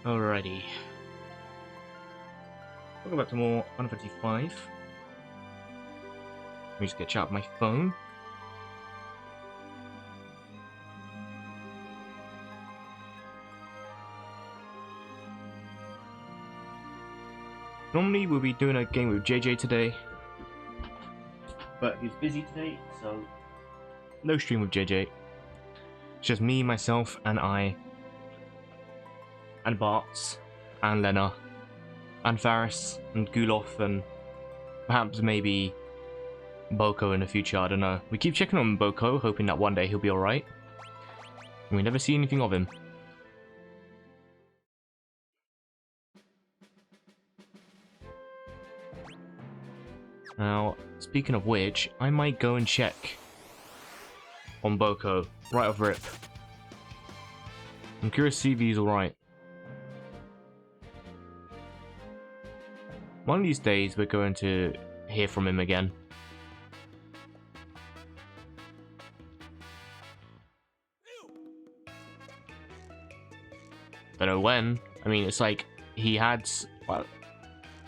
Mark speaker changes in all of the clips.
Speaker 1: Alrighty. Welcome back to more Final Fantasy 5. Let me just get out my phone. Normally we'll be doing a game with JJ today, but he's busy today, so no stream with JJ. It's just me, myself, and I, and Bartz, and Lena, and Faris, and Gulof, and perhaps maybe Boko in the future, I don't know. We keep checking on Boko, hoping that one day he'll be alright. We never see anything of him. Now, speaking of which, I might go and check on Boko, right off rip. I'm curious to see if he's alright. One of these days, we're going to hear from him again. Don't know when. I mean, it's like he had. Well,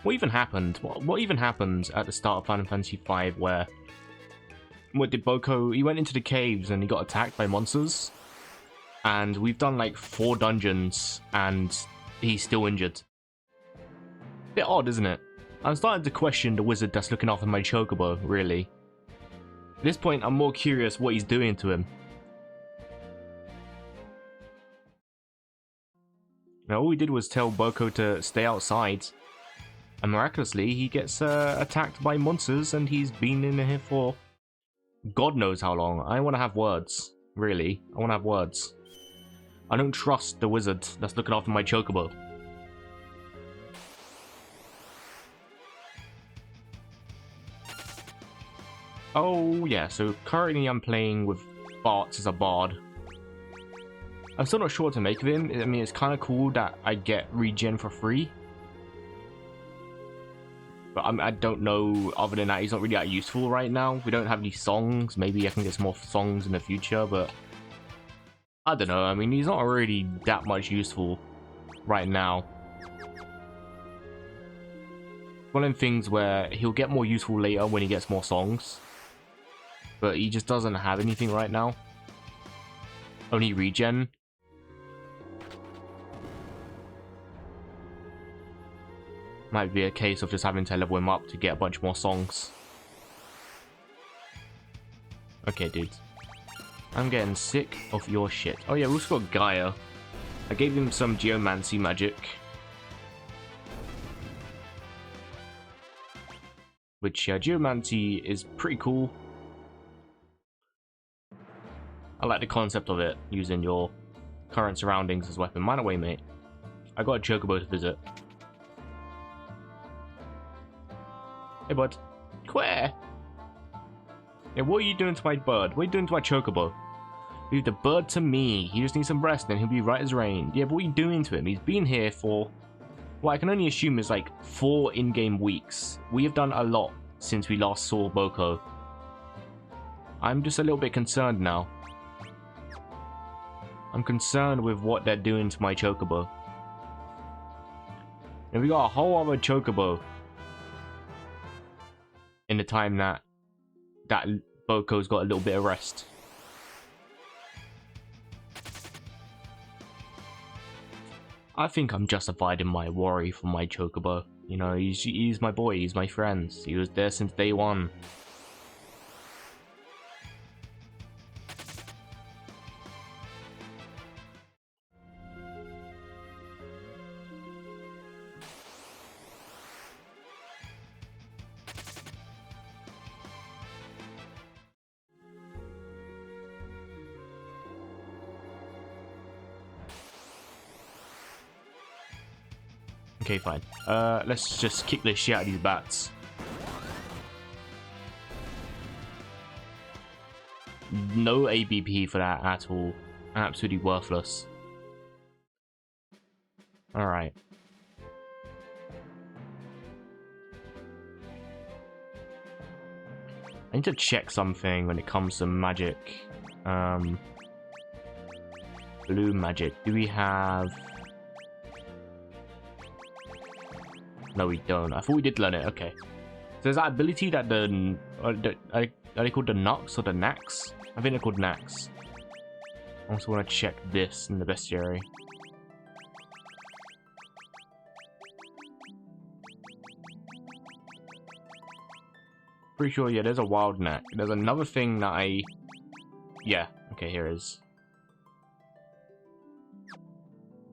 Speaker 1: what even happened? What even happened at the start of Final Fantasy V where? What did Boko? He went into the caves and he got attacked by monsters. And we've done like 4 dungeons and he's still injured. Bit odd, isn't it? I'm starting to question the wizard that's looking after my chocobo, really. At this point, I'm more curious what he's doing to him. Now, all we did was tell Boko to stay outside. And miraculously, he gets attacked by monsters and he's been in here for God knows how long. I want to have words. Really. I want to have words. I don't trust the wizard that's looking after my chocobo. Oh, yeah. So currently I'm playing with Bartz as a bard. I'm still not sure what to make of him. I mean, it's kind of cool that I get regen for free. But I don't know, other than that, he's not really that useful right now. We don't have any songs. Maybe I can get some more songs in the future, but I don't know. I mean, he's not really that much useful right now. One of them things where he'll get more useful later when he gets more songs. But he just doesn't have anything right now. Only regen. Might be a case of just having to level him up to get a bunch more songs. Okay, dude. I'm getting sick of your shit. Oh yeah, we also got Gaia. I gave him some geomancy magic. Which, geomancy is pretty cool. I like the concept of it, using your current surroundings as a weapon. Mine away, mate. I got a chocobo to visit. Hey, bud. Quare! Yeah, what are you doing to my bird? What are you doing to my chocobo? Leave the bird to me. He just needs some rest, and he'll be right as rain. Yeah, but what are you doing to him? He's been here for, well, I can only assume is like 4 in-game weeks. We have done a lot since we last saw Boko. I'm just a little bit concerned now. I'm concerned with what they're doing to my chocobo. And we got a whole other chocobo in the time that Boko's got a little bit of rest. I think I'm justified in my worry for my chocobo. You know, he's my boy, he's my friend. He was there since day one. Okay, fine. Let's just kick this shit out of these bats. No ABP for that at all. Absolutely worthless. Alright. I need to check something when it comes to magic. Blue magic. Do we have No, we don't. I thought we did learn it. Okay. So there's that ability that are they called the Nux or the Nax? I think they're called Nax. I also want to check this in the bestiary. Pretty sure, yeah, there's a wild Knack. There's another thing that yeah, okay, here it is.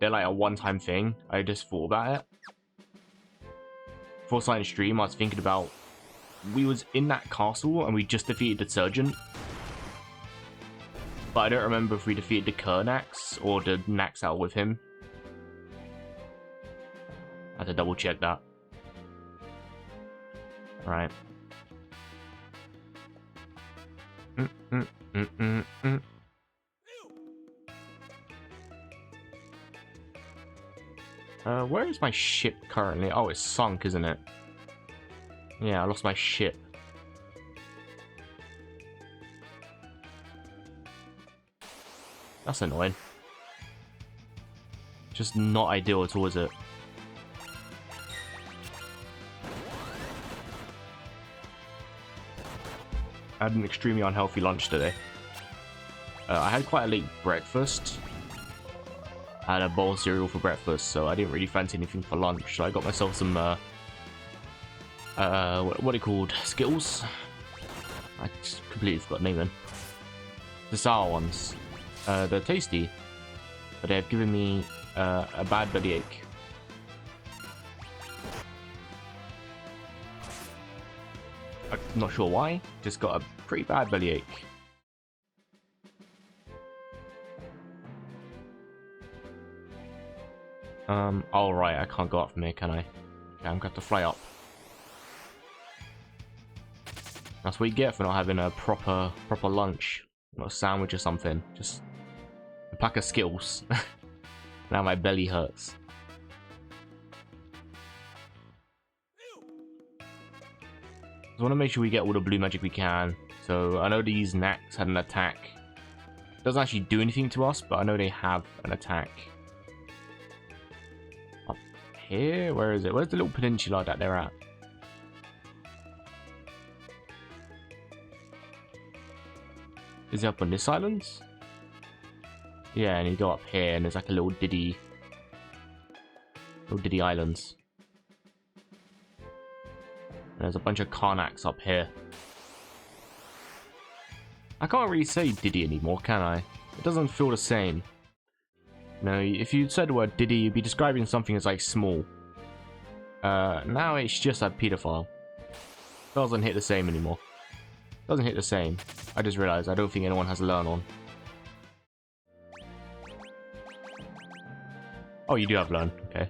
Speaker 1: They're like a one-time thing. I just thought about it. Before starting stream, I was thinking about... We was in that castle and we just defeated the Surgeon. But I don't remember if we defeated the Kernax or the Nax out with him. I had to double check that. Right. Where is my ship currently? Oh, it's sunk, isn't it? Yeah, I lost my ship. That's annoying. Just not ideal at all, is it? I had an extremely unhealthy lunch today. I had quite a late breakfast. I had a bowl of cereal for breakfast, so I didn't really fancy anything for lunch. So I got myself some, what are they called? Skittles? I just completely forgot the name then. The sour ones. They're tasty, but they have given me a bad bellyache. I'm not sure why, just got a pretty bad bellyache. Oh right, I can't go up from here, can I? Okay, I'm gonna have to fly up. That's what you get for not having a proper lunch. Not a sandwich or something. Just a pack of Skittles. Now my belly hurts. I want to make sure we get all the blue magic we can. So I know these Nax had an attack. Doesn't actually do anything to us, but I know they have an attack. Up here? Where is it? Where's the little peninsula that they're at? Is it up on this island? Yeah, and you go up here and there's like a little Diddy islands. There's a bunch of Karnaks up here. I can't really say Diddy anymore, can I? It doesn't feel the same. No, if you said the word Diddy, you'd be describing something as like small. Now it's just a pedophile. Doesn't hit the same anymore. Doesn't hit the same. I just realized I don't think anyone has learn on. Oh, you do have learn. Okay.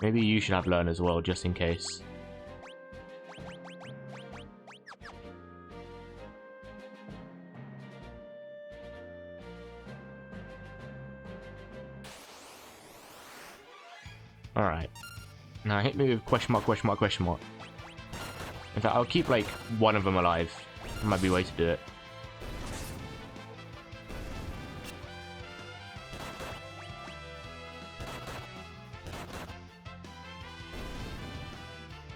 Speaker 1: Maybe you should have learn as well, just in case. Alright. Now hit me with question mark, question mark, question mark. In fact, I'll keep like one of them alive. That might be a way to do it.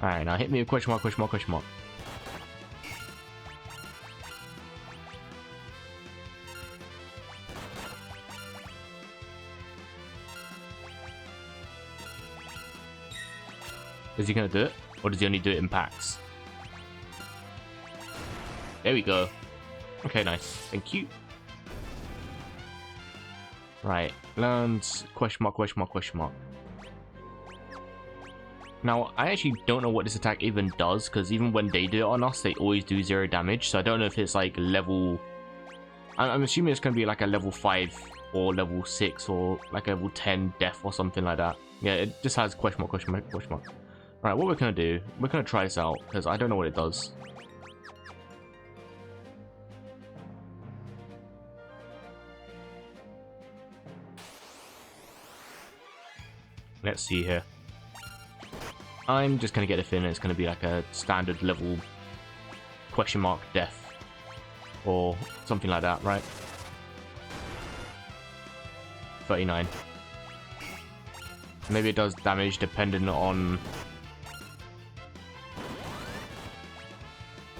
Speaker 1: Alright, now hit me with question mark, question mark, question mark. Is he gonna do it? Or does he only do it in packs? There we go. Okay, nice. Thank you. Right. Learns question mark, question mark, question mark. Now, I actually don't know what this attack even does, because even when they do it on us, they always do 0 damage. So I don't know if it's like level... I'm assuming it's going to be like a level 5 or level 6 or like a level 10 death or something like that. Yeah, it just has question mark, question mark, question mark. Right, what we're going to do, we're going to try this out, because I don't know what it does. Let's see here. I'm just going to get a fin, and it's going to be like a standard level question mark death. Or something like that, right? 39. Maybe it does damage dependent on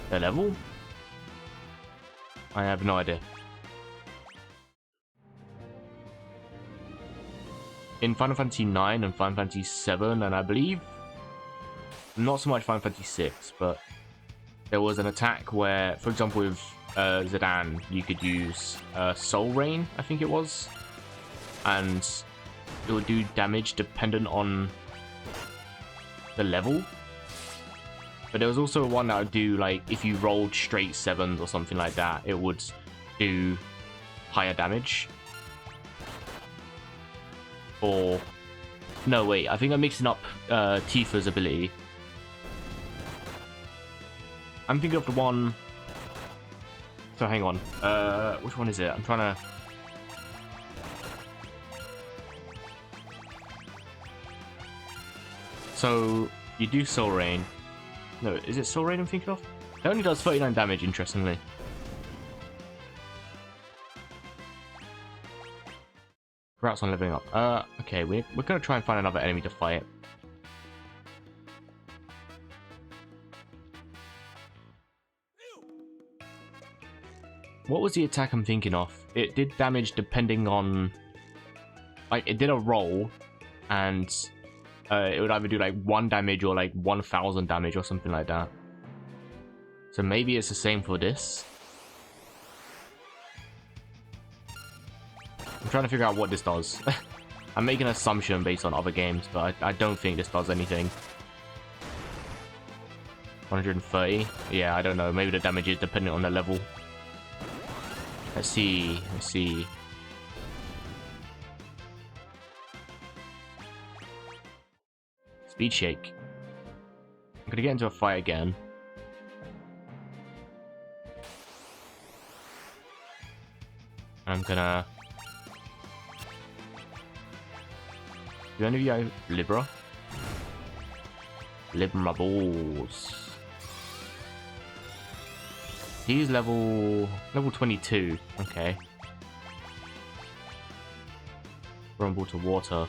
Speaker 1: the level? I have no idea. In Final Fantasy 9 and Final Fantasy 7, and I believe not so much Final Fantasy 6, but there was an attack where, for example, with Zidane, you could use Soul Rain, I think it was, and it would do damage dependent on the level. But there was also one that would do, like, if you rolled straight 7s or something like that, it would do higher damage. Or no, wait, I think I'm mixing up Tifa's ability. I'm thinking of the one. So hang on, which one is it? I'm trying to. So you do Soul Rain. No, is it Soul Rain I'm thinking of? It only does 39 damage, interestingly. Congrats on leveling up. Okay, we're gonna try and find another enemy to fight. What was the attack I'm thinking of? It did damage depending on... Like, it did a roll, and it would either do, like, 1 damage or, like, 1,000 damage or something like that. So maybe it's the same for this. I'm trying to figure out what this does. I'm making an assumption based on other games, but I don't think this does anything. 130? Yeah, I don't know. Maybe the damage is dependent on the level. Let's see. Let's see. Speed Shake. I'm gonna get into a fight again. I'm gonna... Do any of you have Libra? Libra my balls. He's level 22. Okay. Rumble to water.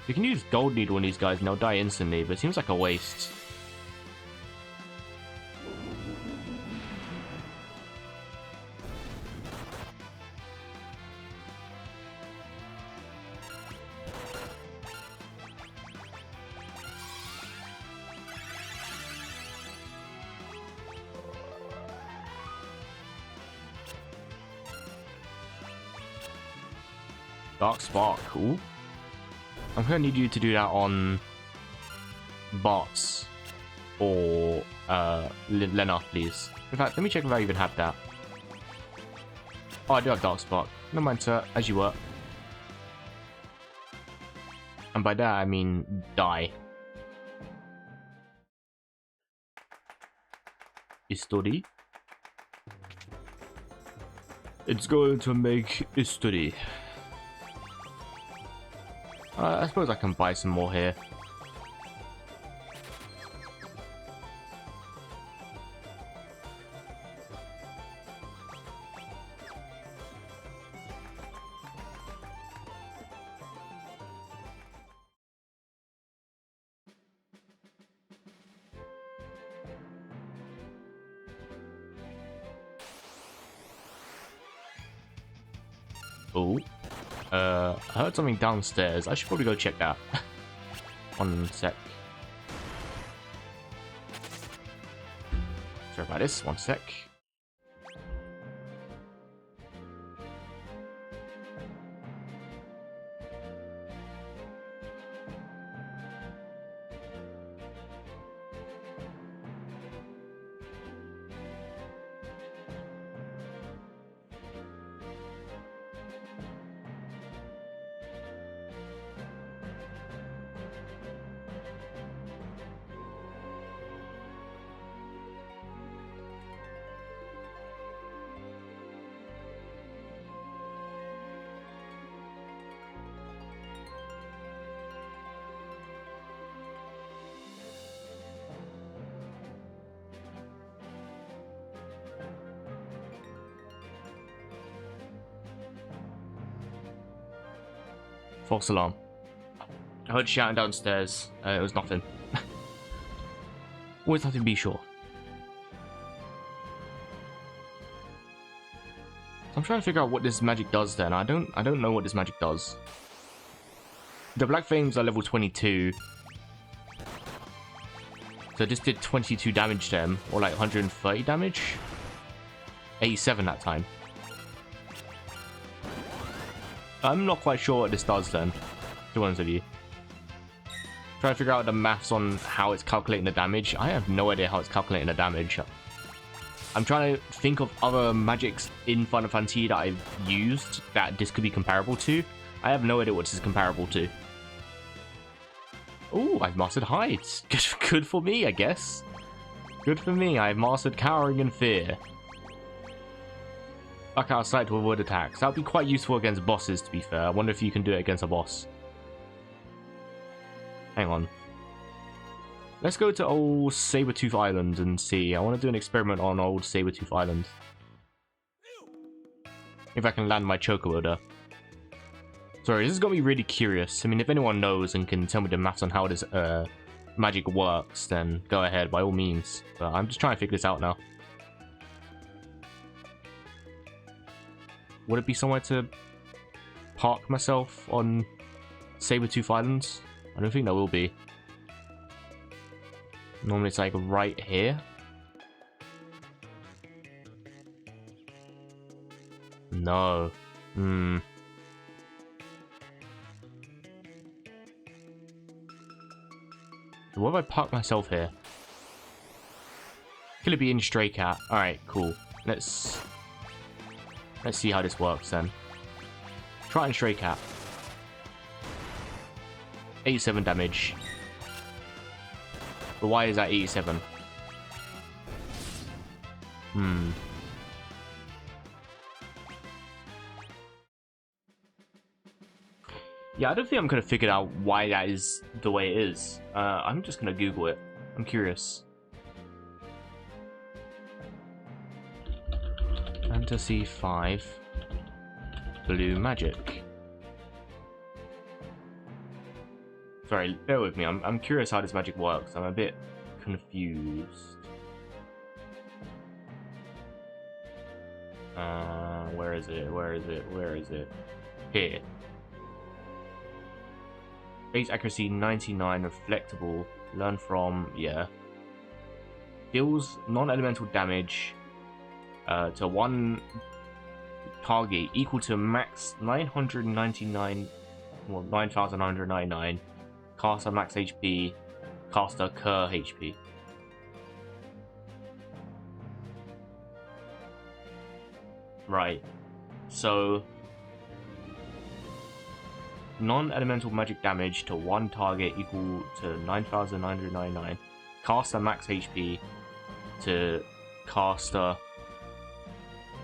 Speaker 1: You can use Gold Needle on these guys and they'll die instantly, but it seems like a waste. Dark Spark, cool. I'm gonna need you to do that on bots or Lena, please. In fact, let me check if I even have that. Oh, I do have Dark Spark. No mind, sir, as you were. And by that, I mean die. History. It's going to make history. I suppose I can buy some more here. Oh. I heard something downstairs. I should probably go check that. One sec. Sorry about this. One sec. False alarm. I heard shouting downstairs. It was nothing. Always have to be sure. So I'm trying to figure out what this magic does then. I don't know what this magic does. The Black Flames are level 22. So this did 22 damage to them, or like 130 damage? 87 that time. I'm not quite sure what this does then, to be honest with you. Trying to figure out the maths on how it's calculating the damage. I have no idea how it's calculating the damage. I'm trying to think of other magics in Final Fantasy that I've used that this could be comparable to. I have no idea what this is comparable to. Oh, I've mastered Hides. Good for me, I guess. Good for me, I've mastered Cowering and Fear. Back out of sight to avoid attacks. That would be quite useful against bosses, to be fair. I wonder if you can do it against a boss. Hang on. Let's go to old Sabertooth Island and see. I want to do an experiment on old Sabertooth Island. If I can land my Chocobo there. Sorry, this has got me really curious. I mean, if anyone knows and can tell me the maths on how this magic works, then go ahead, by all means. But I'm just trying to figure this out now. Would it be somewhere to park myself on Sabertooth Island? I don't think there will be. Normally it's like right here. No. What if I park myself here? Could it be in Stray Cat? Alright, cool. Let's see how this works then. Try and Stray Cat. 87 damage. But why is that 87? Yeah, I don't think I'm gonna figure out why that is the way it is. I'm just gonna Google it. I'm curious. Fantasy 5 Blue Magic. Sorry, bear with me. I'm curious how this magic works. I'm a bit confused. Where is it? Where is it? Where is it? Here. Base accuracy 99, reflectable. Learn from, yeah. Deals non-elemental damage to one target equal to max 999, well, 9,999. Caster max HP, caster cur HP. Right. So non-elemental magic damage to one target equal to 9,999. Caster max HP to caster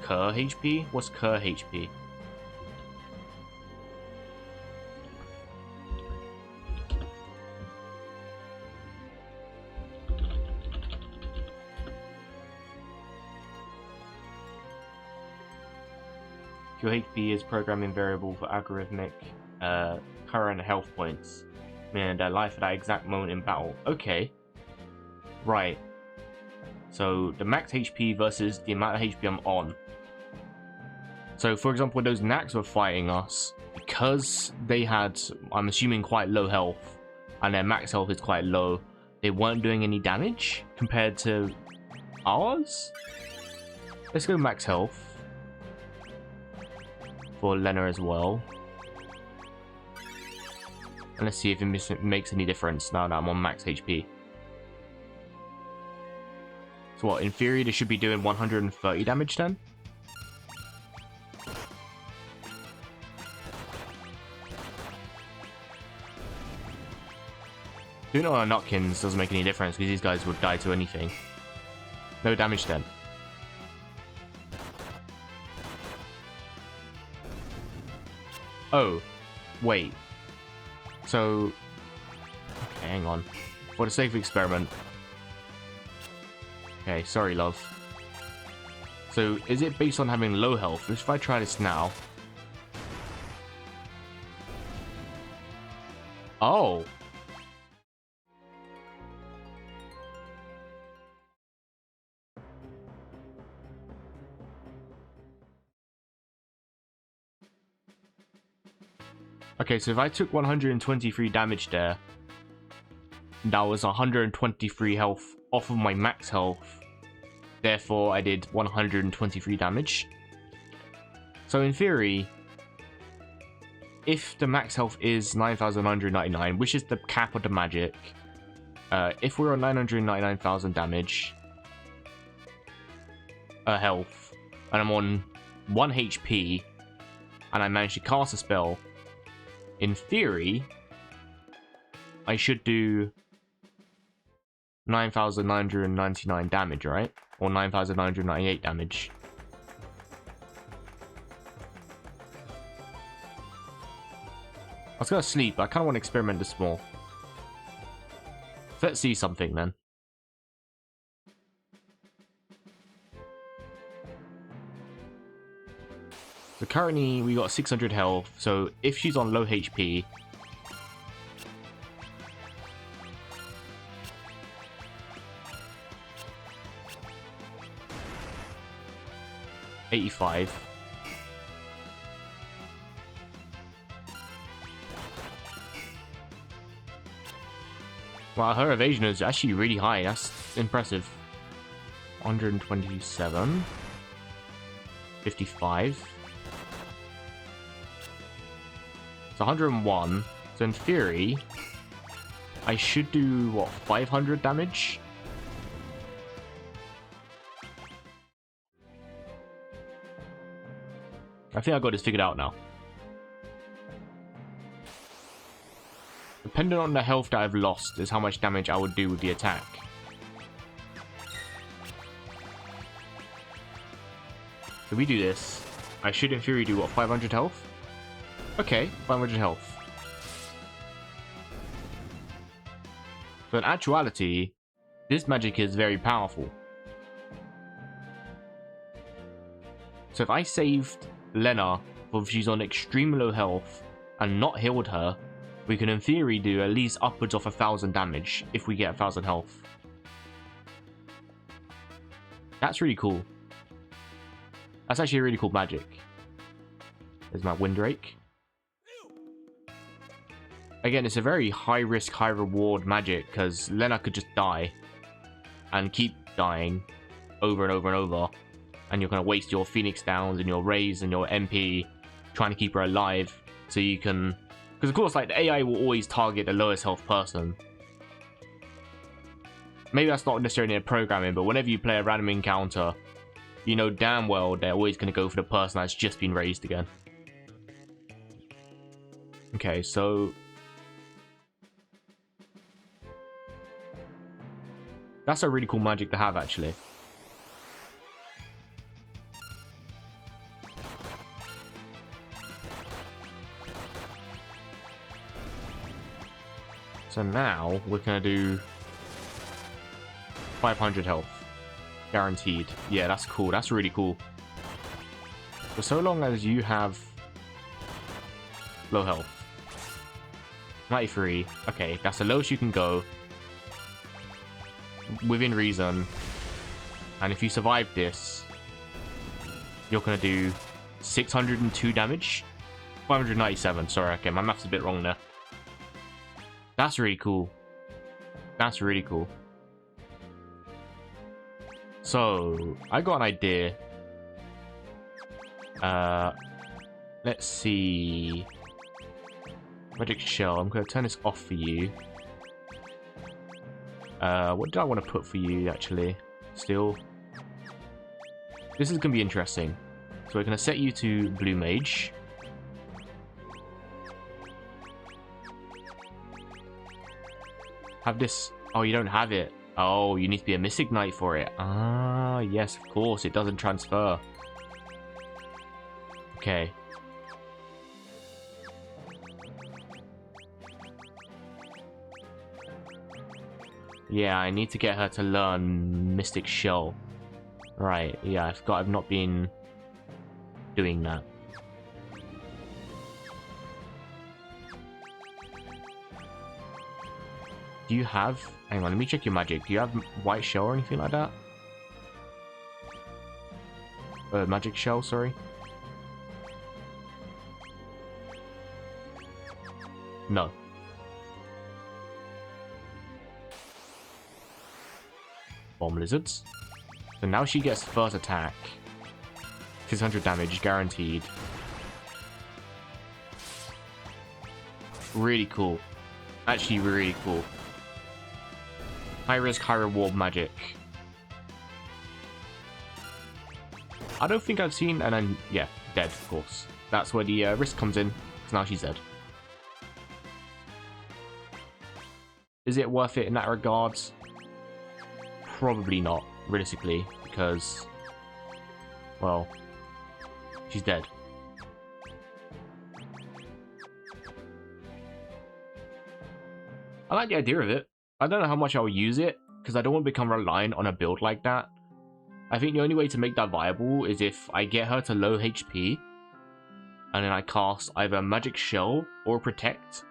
Speaker 1: cur HP? What's cur HP? Your HP is programming variable for algorithmic current health points, meaning their life at that exact moment in battle. Okay. Right. So the max HP versus the amount of HP I'm on. So for example, when those Knacks were fighting us, because they had, I'm assuming, quite low health, and their max health is quite low, they weren't doing any damage compared to ours? Let's go max health. For Lena as well. And let's see if it makes any difference now that I'm on max HP. So what, in theory, this should be doing 130 damage then? Doing it on Notkins doesn't make any difference because these guys would die to anything. No damage then. Oh, wait. So, okay, hang on. For the sake of experiment. Okay, sorry, love. So, is it based on having low health? If I try this now. Oh. Okay, so if I took 123 damage there, that was 123 health off of my max health. Therefore, I did 123 damage. So in theory, if the max health is 9,999, which is the cap of the magic, if we're on 999,000 damage, health, and I'm on 1 HP, and I manage to cast a spell, in theory, I should do 9,999 damage, right? Or 9,998 damage. I was gonna sleep, but I kind of want to experiment this more. Let's see something then. So currently we got 600 health, so if she's on low HP, $85. Wow, her evasion is actually really high. That's impressive. 127. 55. It's 101. So in theory, I should do, what, 500 damage? I think I got this figured out now. Depending on the health that I've lost is how much damage I would do with the attack. If we do this, I should in theory do what, 500 health? Okay, 500 health. So in actuality, this magic is very powerful. So if I saved Lena, if she's on extremely low health, and not healed her, we can in theory do at least upwards of 1,000 damage if we get 1,000 health. That's really cool. That's actually a really cool magic. There's my Windrake. Again, it's a very high risk, high reward magic because Lena could just die and keep dying over and over and over. And you're going to waste your Phoenix Downs and your Rays and your MP trying to keep her alive so you can... Because of course, like, the AI will always target the lowest health person. Maybe that's not necessarily in programming, but whenever you play a random encounter, you know damn well they're always going to go for the person that's just been raised again. Okay, so... that's a really cool magic to have, actually. So now we're gonna do 500 health, guaranteed. Yeah, that's cool. That's really cool. For so long as you have low health, 93. Okay, that's the lowest you can go within reason. And if you survive this, you're gonna do 602 damage. 597. Sorry, okay, my math's a bit wrong there. That's really cool. That's really cool. So, I got an idea. Let's see. Magic Shell. I'm going to turn this off for you. What did I want to put for you, actually? Still. This is going to be interesting. So, we're going to set you to Blue Mage. Have this. Oh, you don't have it. Oh, you need to be a Mystic Knight for it. Ah, yes, of course. It doesn't transfer. Okay. Yeah, I need to get her to learn Mystic Shell. Right, yeah, I've not been doing that. Do you have... Hang on, let me check your magic. Do you have white shell or anything like that? Magic shell, sorry. No. Bomb lizards. So now she gets first attack. 600 damage guaranteed. Really cool. Actually, really cool. High risk, high reward magic. I don't think I've seen, and then, yeah, dead, of course. That's where the risk comes in, because now she's dead. Is it worth it in that regards? Probably not, realistically, because, well, she's dead. I like the idea of it. I don't know how much I'll use it, because I don't want to become reliant on a build like that. I think the only way to make that viable is if I get her to low HP, and then I cast either Magic Shell or Protect,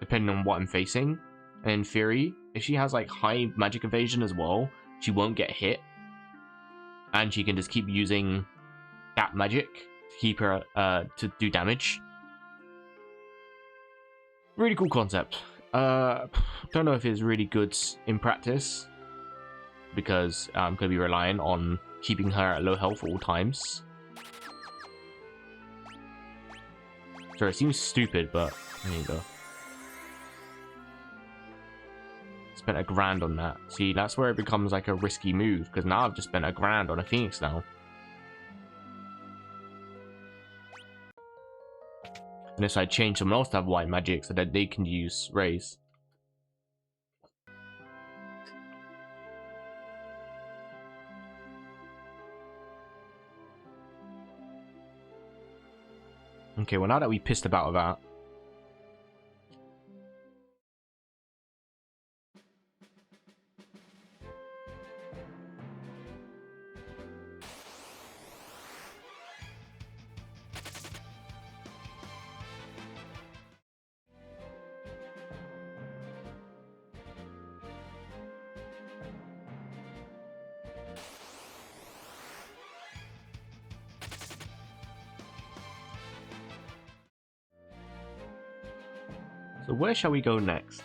Speaker 1: depending on what I'm facing. And in theory, if she has like high magic evasion as well, she won't get hit. And she can just keep using that magic to keep her to do damage. Really cool concept. Don't know if it's really good in practice, because I'm going to be relying on keeping her at low health at all times. So it seems stupid, but there you go. Spent $1,000 on that. See, that's where it becomes like a risky move, because now I've just spent $1,000 on a Phoenix now. Unless I change someone else to have white magic so that they can use rays. Okay, well now that we pissed about that, so where shall we go next?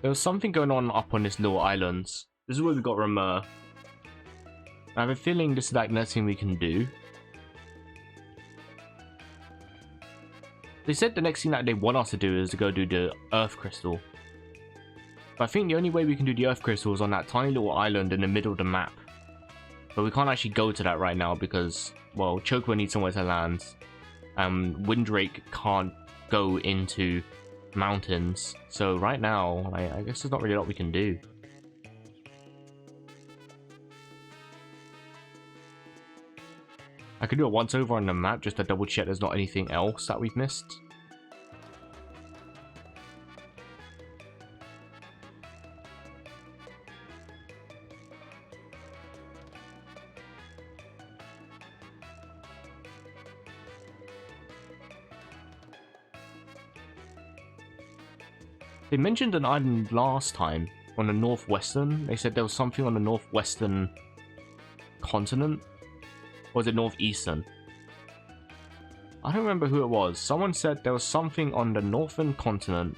Speaker 1: There was something going on up on this little island. This is where we got Ramur. I have a feeling this is like the next thing we can do. They said the next thing that they want us to do is to go do the Earth Crystal. But I think the only way we can do the Earth Crystal is on that tiny little island in the middle of the map. But we can't actually go to that right now because, well, Chocobo needs somewhere to land. Windrake can't go into mountains. So right now, I guess there's not really a lot we can do. I could do a once over on the map just to double check there's not anything else that we've missed. They mentioned an island last time on the northwestern. They said there was something on the northwestern continent. Or was it northeastern? I don't remember who it was. Someone said there was something on the northern continent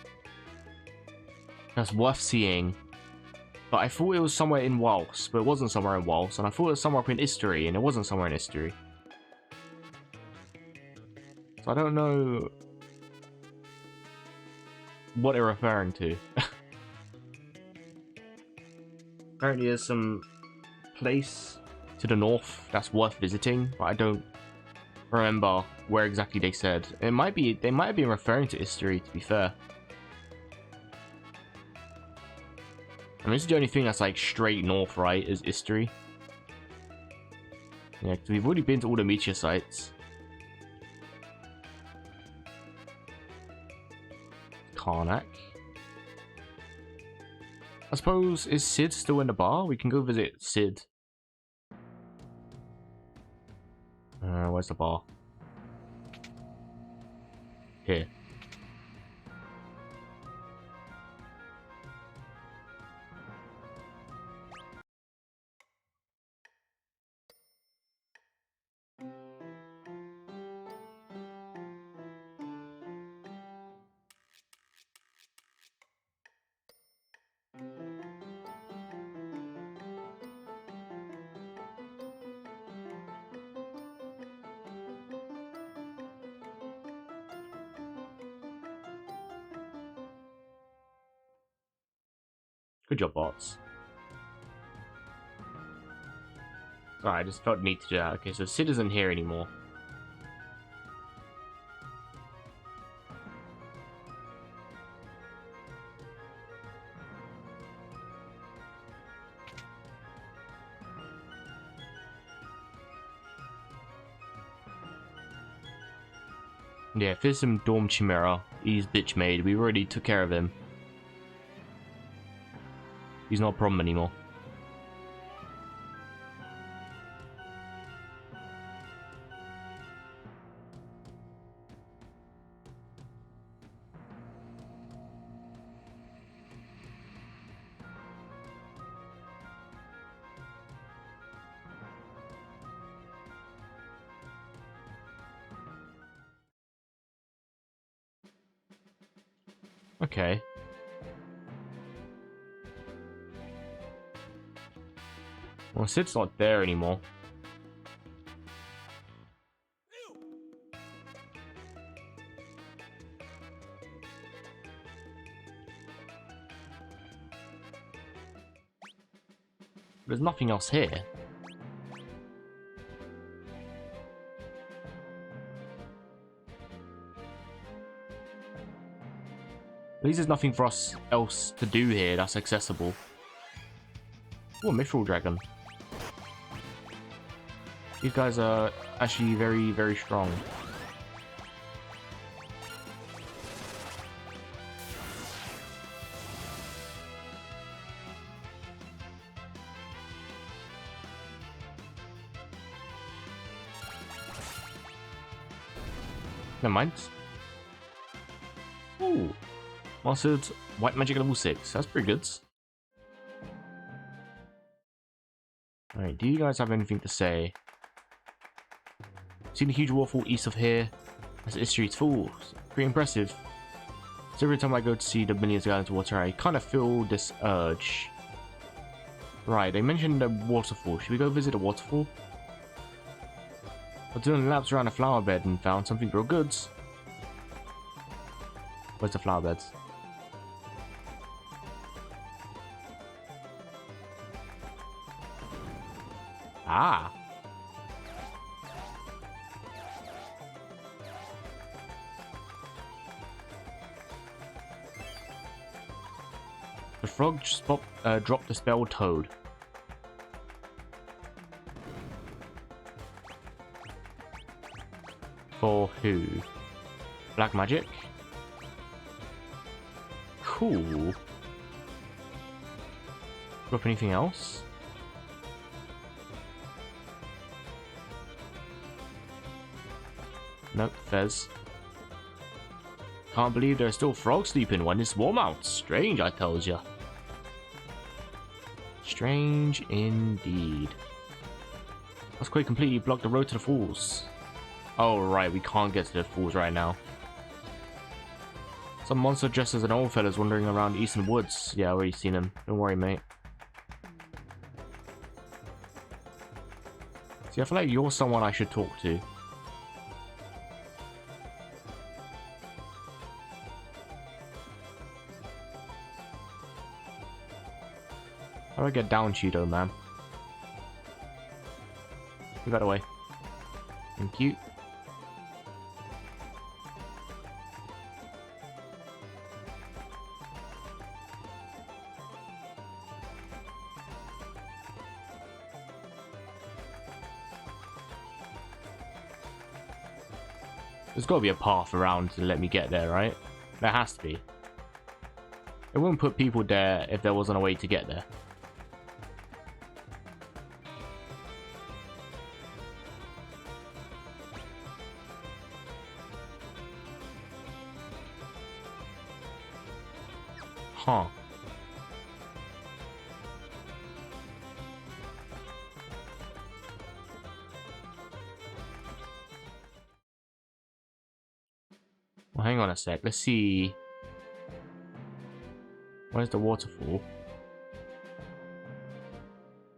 Speaker 1: that's worth seeing. But I thought it was somewhere in Wales, but it wasn't somewhere in Wales. And I thought it was somewhere up in History, and it wasn't somewhere in History. So I don't know what they're referring to. Apparently there's some place to the north that's worth visiting, but I don't remember where exactly they said. It might be, they might have been referring to History, to be fair. I mean, this is the only thing that's like straight north, right, is History. Yeah, because we've already been to all the meteor sites. Karnak. I suppose, is Sid still in the bar? We can go visit Sid. Where's the bar? Here. Good job, bots. Sorry, I just felt the need to do that. Okay, so Sid isn't here anymore. Yeah, if there's some Dorm Chimera, he's bitch made. We already took care of him. He's not a problem anymore. Okay. Well, Sid's not there anymore. There's nothing else here. At least there's nothing for us else to do here that's accessible. Oh, a Mithril Dragon. These guys are actually very, very strong. Never mind. Ooh. Mastered White Magic level 6. That's pretty good. Alright, do you guys have anything to say? Seen a huge waterfall east of here. As its streets full. Pretty impressive. So every time I go to see the millions of gallons of water, I kind of feel this urge. Right, they mentioned the waterfall. Should we go visit a waterfall? I was doing laps around a flower bed and found something real good. Where's the flower beds? Ah. The frog just dropped the spell Toad. For who? Black magic? Cool. Drop anything else? Nope, Fez. Can't believe there's still frogs sleeping when it's warm out. Strange, I tells ya. Strange indeed. Let's quite completely block the road to the falls. Oh right, we can't get to the falls right now. Some monster dressed as an old fella's wandering around Eastern Woods. Yeah, I already seen him. Don't worry, mate. See, I feel like you're someone I should talk to. How do I get down to you though, man? Move that away. Thank you. There's got to be a path around to let me get there, right? There has to be. It wouldn't put people there if there wasn't a way to get there. Huh. Well, hang on a sec. Let's see. Where's the waterfall?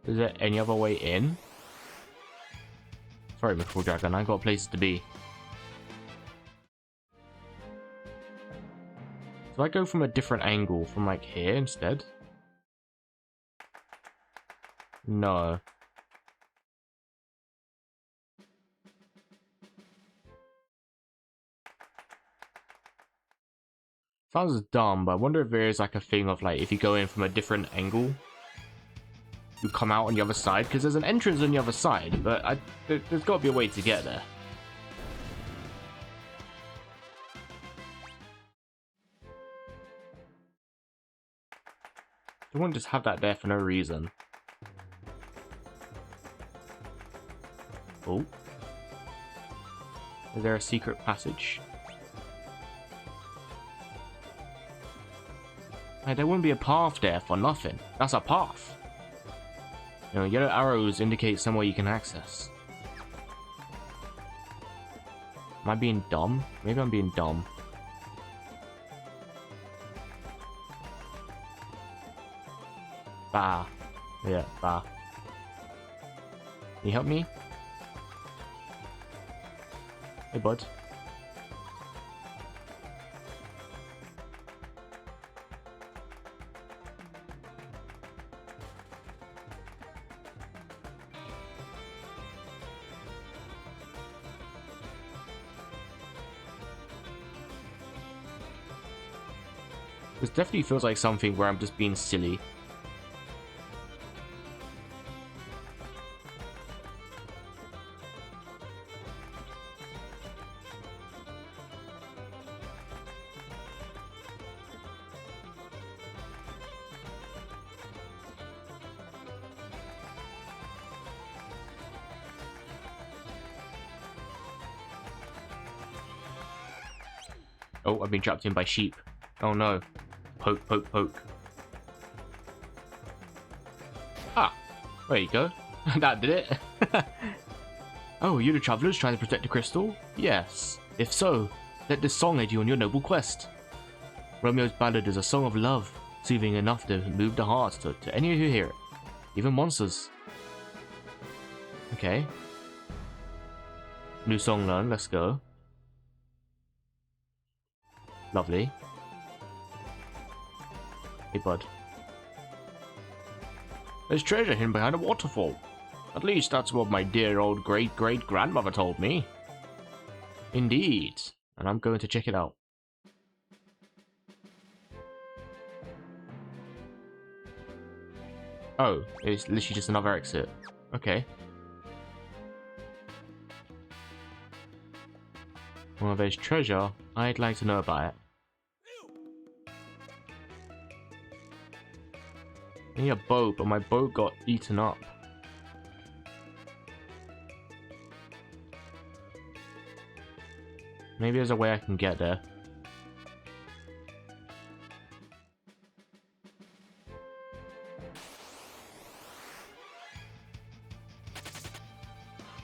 Speaker 1: Is there any other way in? Sorry, Mithril Dragon. I got places to be. So I go from a different angle, from like here instead. No. Sounds dumb, but I wonder if there is like a thing of like if you go in from a different angle, you come out on the other side, because there's an entrance on the other side, but there's got to be a way to get there. They wouldn't just have that there for no reason. Oh. Is there a secret passage? Hey, there wouldn't be a path there for nothing. That's a path. You know, yellow arrows indicate somewhere you can access. Am I being dumb? Maybe I'm being dumb. Bah. Yeah, bah. Can you help me? Hey, bud. This definitely feels like something where I'm just being silly. Oh, I've been trapped in by sheep. Oh no. Poke, poke, poke. Ah, there you go. That did it. Oh, you the travelers trying to protect the crystal? Yes. If so, let this song aid you on your noble quest. Romeo's ballad is a song of love, soothing enough to move the hearts to any who hear it, even monsters. Okay. New song learned, let's go. Lovely. Hey, bud. There's treasure hidden behind a waterfall. At least that's what my dear old great-great-grandmother told me. Indeed. And I'm going to check it out. Oh, it's literally just another exit. Okay. Well, there's treasure. I'd like to know about it. I need a boat, but my boat got eaten up. Maybe there's a way I can get there.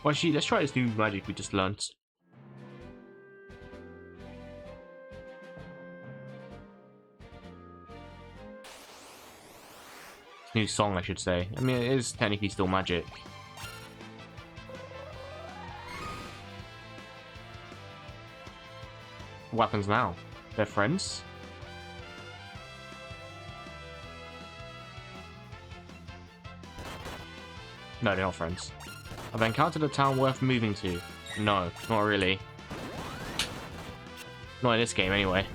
Speaker 1: Well, actually, let's try this new magic we just learnt. New song, I should say. I mean, it is technically still magic. What happens now? They're friends? No, they're not friends. Have I encountered a town worth moving to? No, not really. Not in this game, anyway.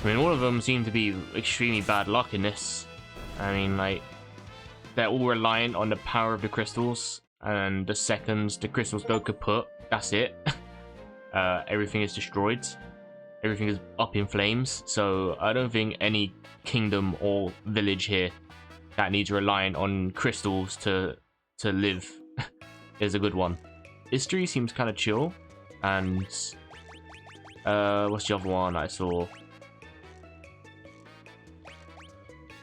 Speaker 1: I mean, all of them seem to be extremely bad luck in this. I mean, like, they're all reliant on the power of the crystals, and the second the crystals go kaput, that's it. Everything is destroyed. Everything is up in flames, so I don't think any kingdom or village here that needs relying on crystals to live is a good one. History seems kind of chill, and what's the other one I saw?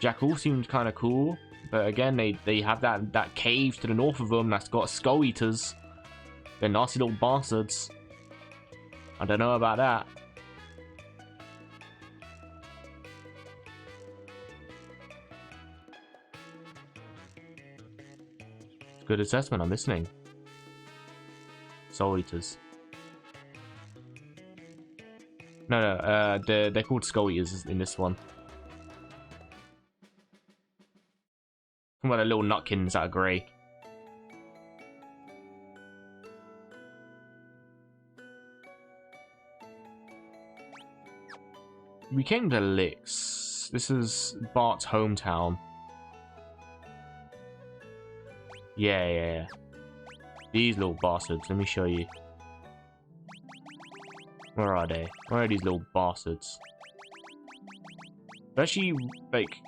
Speaker 1: Jackal seemed kind of cool, but again, they have that cave to the north of them that's got skull eaters. They're nasty little bastards. I don't know about that. Good assessment, I'm listening. Soul eaters. No, they're called skull eaters in this one. Talking about the little nutkins that are grey. We came to Lix. This is Bart's hometown. Yeah. These little bastards. Let me show you. Where are they? Where are these little bastards? They're actually, like,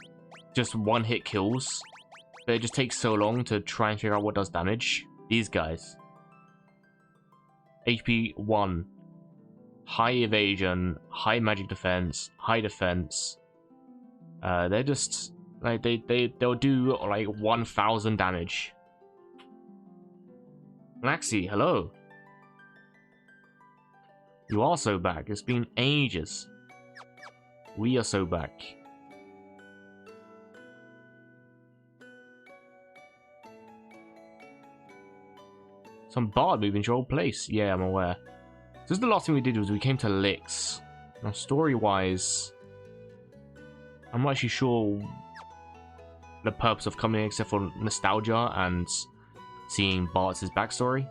Speaker 1: just one-hit kills. But it just takes so long to try and figure out what does damage. These guys. HP 1. High evasion, high magic defense, high defense. They're just like they'll do like 1,000 damage. Maxi, hello. You are so back. It's been ages. We are so back. Some bard moving to your old place. Yeah, I'm aware. This is the last thing we did was we came to Lix. Now, story-wise, I'm not actually sure the purpose of coming except for nostalgia and seeing Bart's backstory.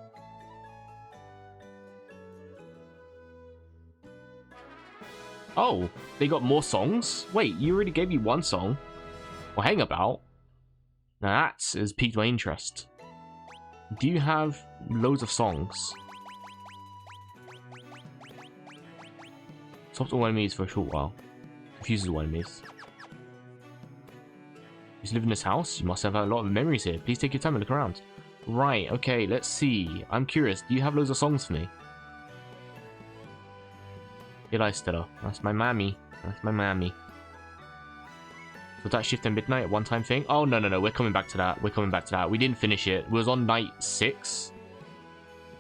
Speaker 1: Oh, they got more songs? Wait, you already gave me one song? Well, hang about. Now that has piqued my interest. Do you have loads of songs? Stops all enemies for a short while. Confuses all enemies. You live in this house? You must have a lot of memories here. Please take your time and look around. Right, okay, let's see. I'm curious, do you have loads of songs for me? Eli Stella. That's my mammy. That's my mammy. Was that Shift and Midnight at one-time thing? Oh, no, we're coming back to that. We're coming back to that. We didn't finish it. We was on night 6.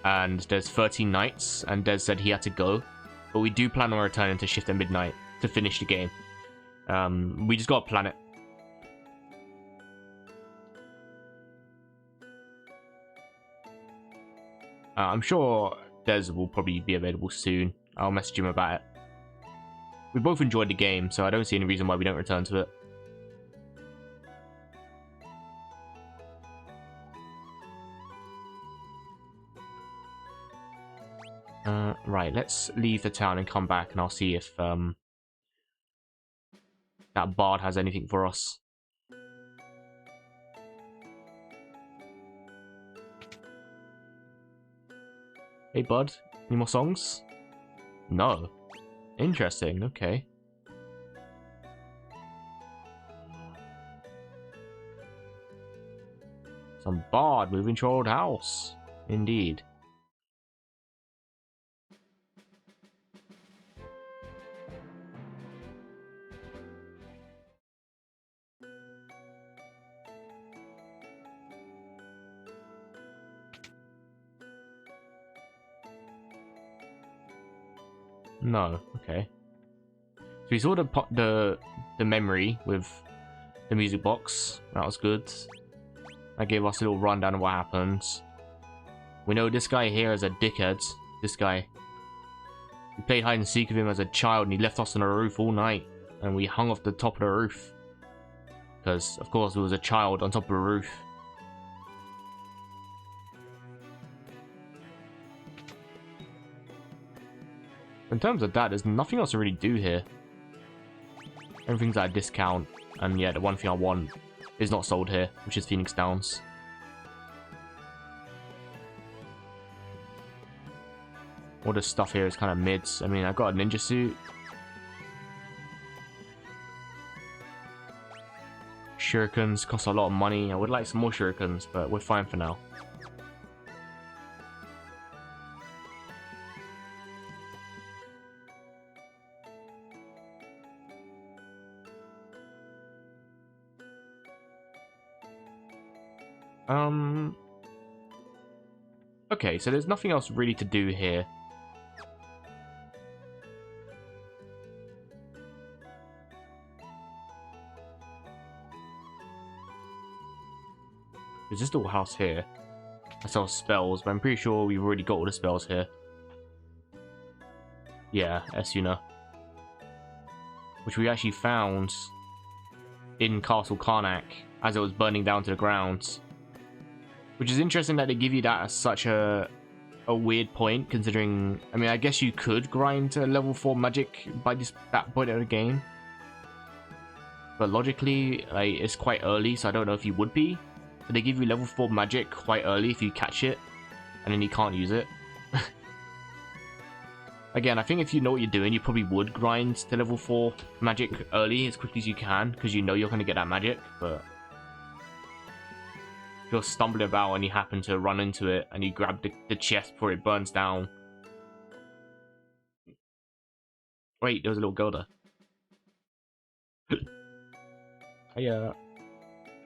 Speaker 1: And there's 13 nights, and Des said he had to go. But we do plan on returning to Shift and Midnight to finish the game. We just gotta plan it. I'm sure Des will probably be available soon. I'll message him about it. We both enjoyed the game, so I don't see any reason why we don't return to it. Right, let's leave the town and come back, and I'll see if that bard has anything for us. Hey, bud, any more songs? No. Interesting, okay. Some bard moving to your old house. Indeed. No, okay. So we saw the memory with the music box. That was good. That gave us a little rundown of what happened. We know this guy here is a dickhead. This guy. We played hide and seek with him as a child, and he left us on the roof all night. And we hung off the top of the roof. Because, of course, there was a child on top of the roof. In terms of that, there's nothing else to really do here. Everything's at a discount, and yeah, the one thing I want is not sold here, which is Phoenix Downs. All this stuff here is kind of mids. I mean, I got a ninja suit. Shurikens cost a lot of money. I would like some more shurikens, but we're fine for now. Okay, so there's nothing else really to do here. There's this little house here. I sell spells, but I'm pretty sure we've already got all the spells here. Yeah, Esuna. Which we actually found in Castle Karnak as it was burning down to the ground. Which is interesting that they give you that as such a weird point, considering, I mean, I guess you could grind to level 4 magic by that point of the game. But logically, like, it's quite early, so I don't know if you would be. But they give you level 4 magic quite early if you catch it, and then you can't use it. Again, I think if you know what you're doing, you probably would grind to level 4 magic early as quickly as you can, because you know you're going to get that magic, but if you're stumbling about and you happen to run into it and you grab the chest before it burns down. Wait, there was a little girl there. Hey,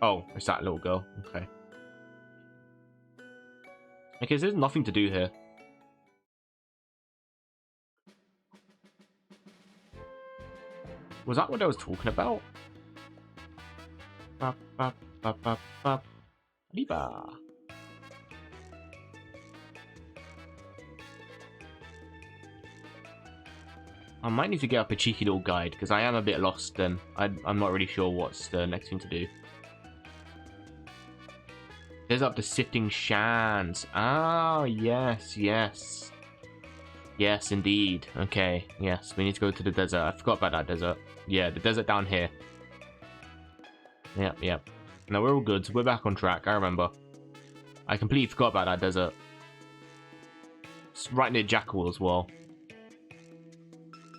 Speaker 1: oh, it's that little girl. Okay. Okay, so there's nothing to do here. Was that what I was talking about? Bop, bop, bop, bop, bop. Arriba. I might need to get up a cheeky little guide, because I am a bit lost and I'm not really sure what's the next thing to do. There's up the sifting shands. Ah, yes, yes. Yes, indeed. Okay, yes, we need to go to the desert. I forgot about that desert. Yeah, the desert down here. Yep, yep. No, we're all good. We're back on track, I remember. I completely forgot about that desert. It's right near Jackal as well.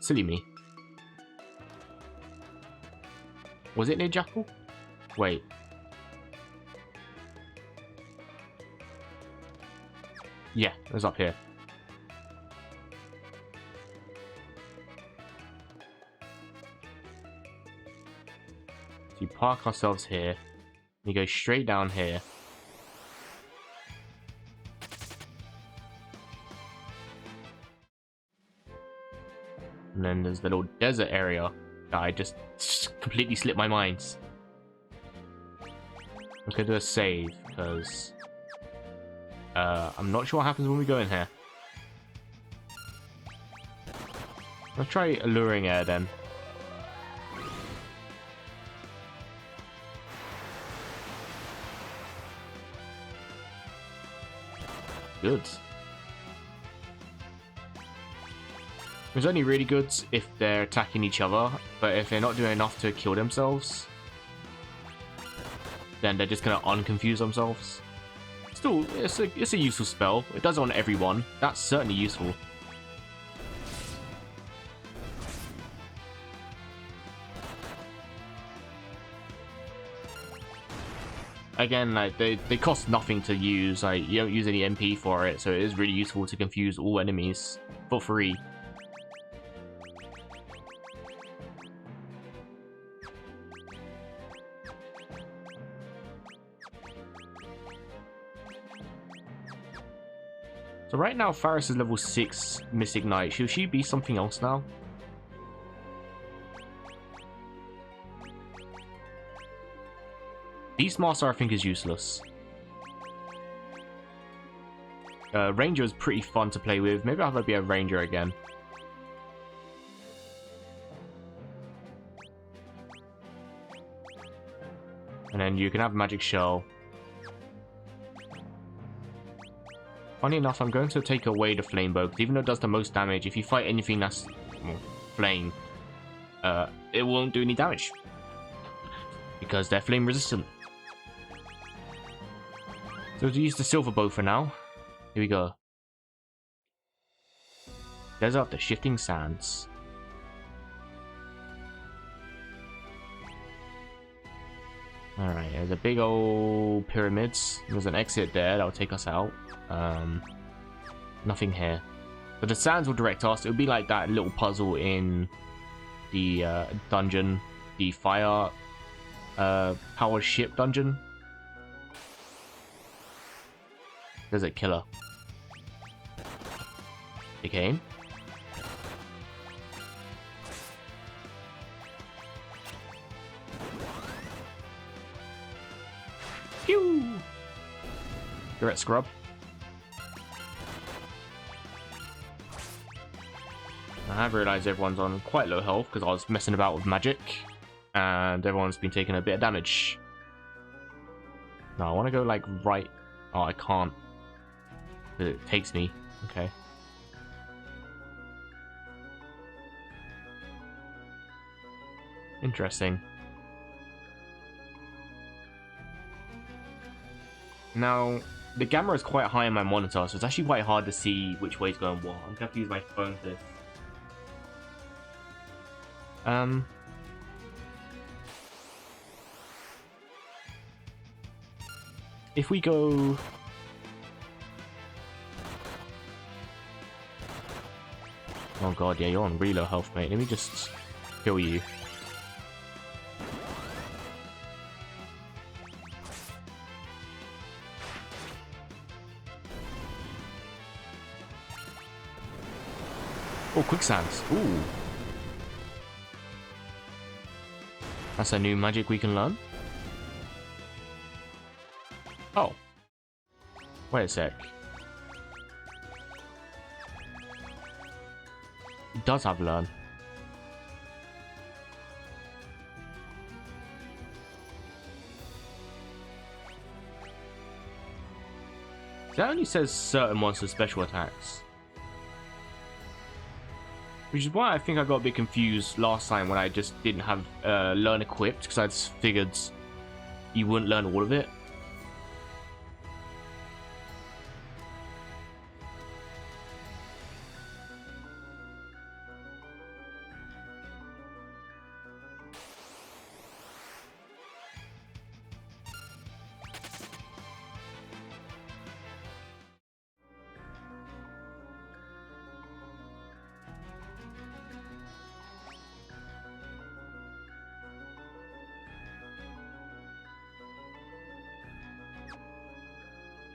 Speaker 1: Silly me. Was it near Jackal? Wait. Yeah, it was up here. So you park ourselves here. We go straight down here. And then there's the little desert area that I just completely slipped my mind. I'm gonna do a save because I'm not sure what happens when we go in here. Let's try alluring air then. Good. It's only really good if they're attacking each other, but if they're not doing enough to kill themselves, then they're just gonna unconfuse themselves. Still, it's a useful spell. It does it on everyone. That's certainly useful. Again, like they cost nothing to use. Like you don't use any MP for it, so it is really useful to confuse all enemies for free. So right now, Faris is level 6 Mystic Knight. Should she be something else now? Beastmaster, I think, is useless. Ranger is pretty fun to play with. Maybe I'll have to be a Ranger again. And then you can have Magic Shell. Funny enough, I'm going to take away the Flame Bow, because even though it does the most damage, if you fight anything that's flame, it won't do any damage. Because they're flame resistant. So we'll use the Silver Bow for now. Here we go. Desert, the Shifting Sands. Alright, there's a big old pyramids. There's an exit there that'll take us out. Nothing here. But the sands will direct us. It'll be like that little puzzle in the dungeon. The fire powered ship dungeon. There's a killer. They came. Pew! You're at Scrub. I have realised everyone's on quite low health because I was messing about with magic. And everyone's been taking a bit of damage. No, I want to go like right. Oh, I can't. It takes me. Okay. Interesting. Now, the gamma is quite high on my monitor, so it's actually quite hard to see which way is going what. I'm gonna have to use my phone for this. If we go... Oh god, yeah, you're on really low health, mate. Let me just kill you. Oh, quicksands. Ooh. That's a new magic we can learn. Oh. Wait a sec. It does have learn. That only says certain monsters' special attacks. Which is why I think I got a bit confused last time when I just didn't have learn equipped, because I just figured you wouldn't learn all of it.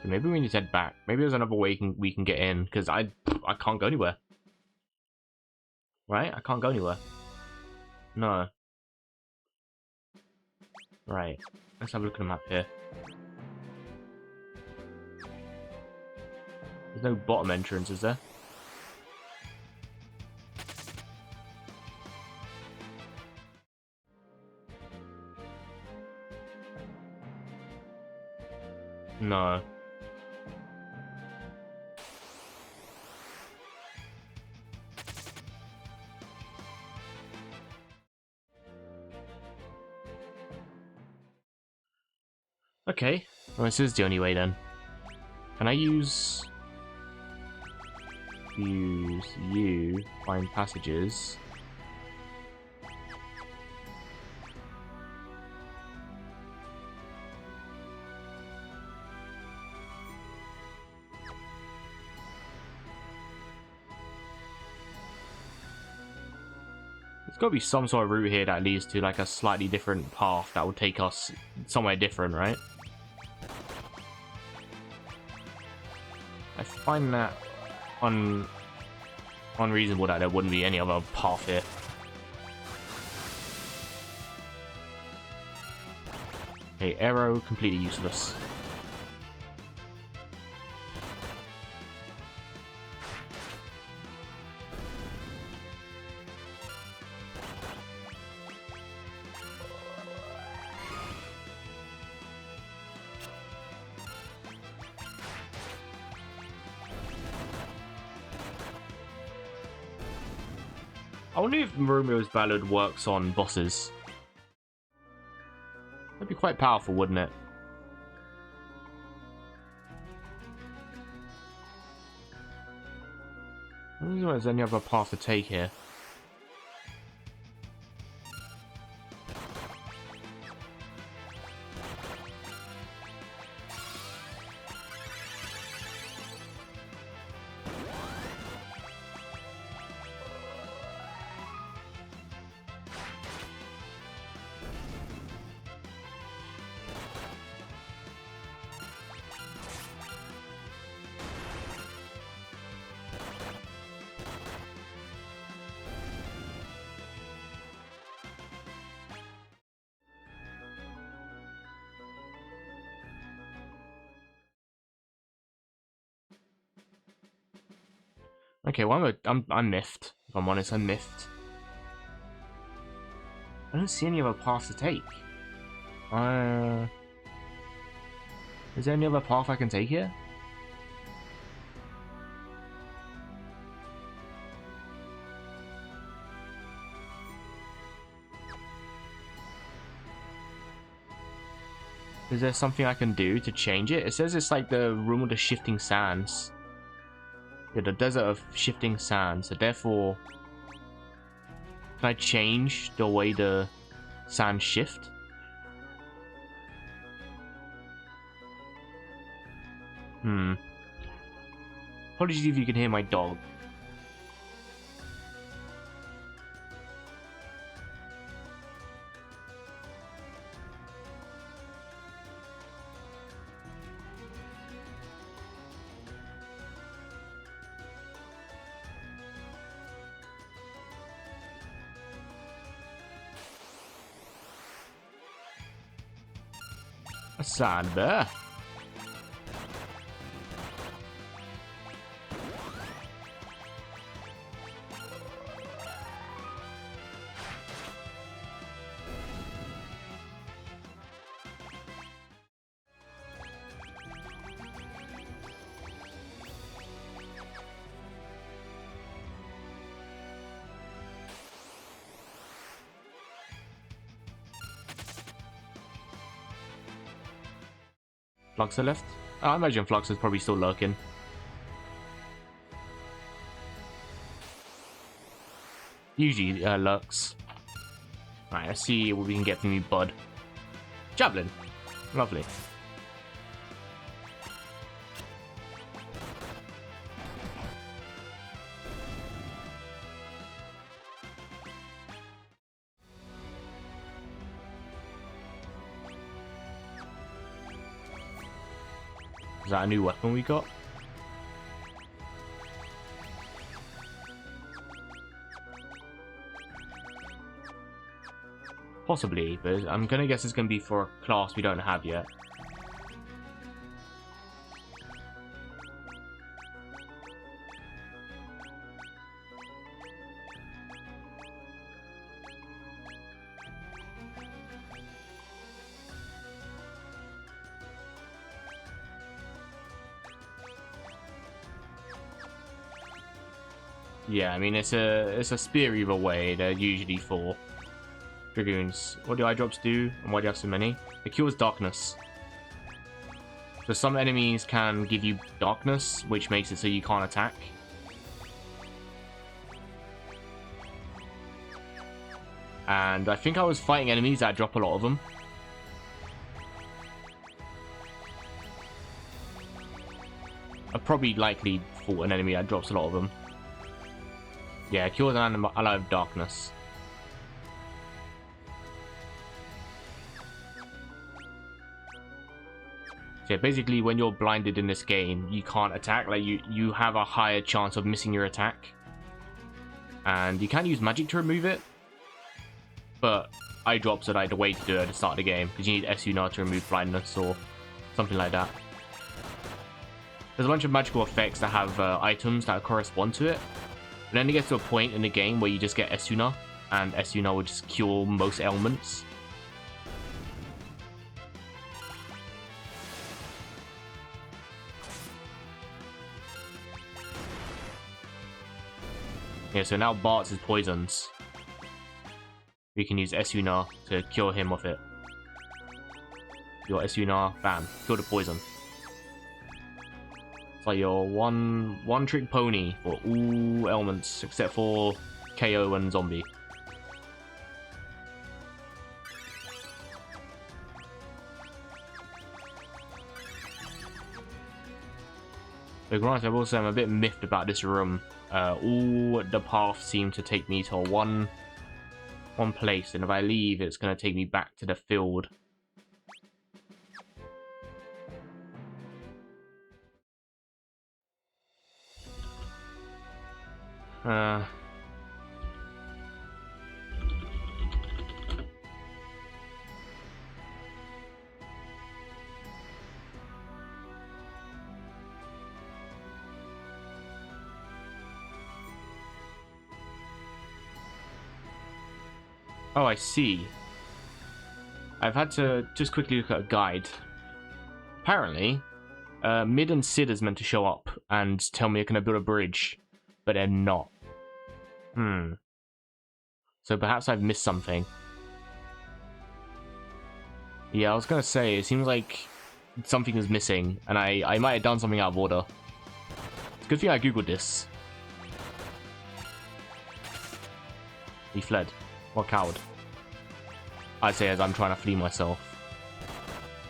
Speaker 1: Maybe we need to head back. Maybe there's another way we can get in, because I can't go anywhere. Right? I can't go anywhere. No. Right. Let's have a look at the map here. There's no bottom entrance, is there? No. Okay. Well, this is the only way then. Can I use you, find passages? There's got to be some sort of route here that leads to like a slightly different path that will take us somewhere different, right? I find that unreasonable that there wouldn't be any other path here. Okay, arrow completely useless. I wonder if Romeo's Ballad works on bosses. That'd be quite powerful, wouldn't it? I don't know if there's any other path to take here. Okay, well I'm miffed. If I'm honest, I'm miffed. I don't see any other path to take. Is there any other path I can take here? Is there something I can do to change it? It says it's like the room with the shifting sands. Yeah, the desert of shifting sands. So therefore, can I change the way the sands shift? Apologies if you can hear my dog. A sand bear. Fluxer left? I imagine Fluxer's probably still lurking. Usually lurks. Alright, let's see what we can get from you, bud. Javelin. Lovely. Is that a new weapon we got? Possibly, but I'm gonna guess it's gonna be for a class we don't have yet. Yeah, I mean it's a spear either way. They're usually for Dragoons. What do eye drops do, and why do you have so many? It cures darkness. So some enemies can give you darkness, which makes it so you can't attack. And I think I was fighting enemies that drop a lot of them. I probably likely fought an enemy that drops a lot of them. Yeah, cures an ally of darkness. So yeah, basically when you're blinded in this game, you can't attack. Like you have a higher chance of missing your attack. And you can use magic to remove it. But eye drops are like the way to do it at the start of the game, because you need Esuna to remove blindness or something like that. There's a bunch of magical effects that have items that correspond to it. But then it gets to a point in the game where you just get Esuna, and Esuna will just cure most ailments. Yeah, so now Bart's is poisons. We can use Esuna to cure him of it. Your Esuna, bam, kill the poison. It's like your one trick pony for all elements except for KO and zombie. So granted, I will say I'm a bit miffed about this room. All the paths seem to take me to one place, and if I leave, it's going to take me back to the field. Oh, I see. I've had to just quickly look at a guide. Apparently, Mid and Sid is meant to show up and tell me I can build a bridge, but they're not. So perhaps I've missed something. Yeah, I was gonna say, it seems like something is missing, and I might have done something out of order. It's a good thing I googled this. He fled. What coward. I say as I'm trying to flee myself.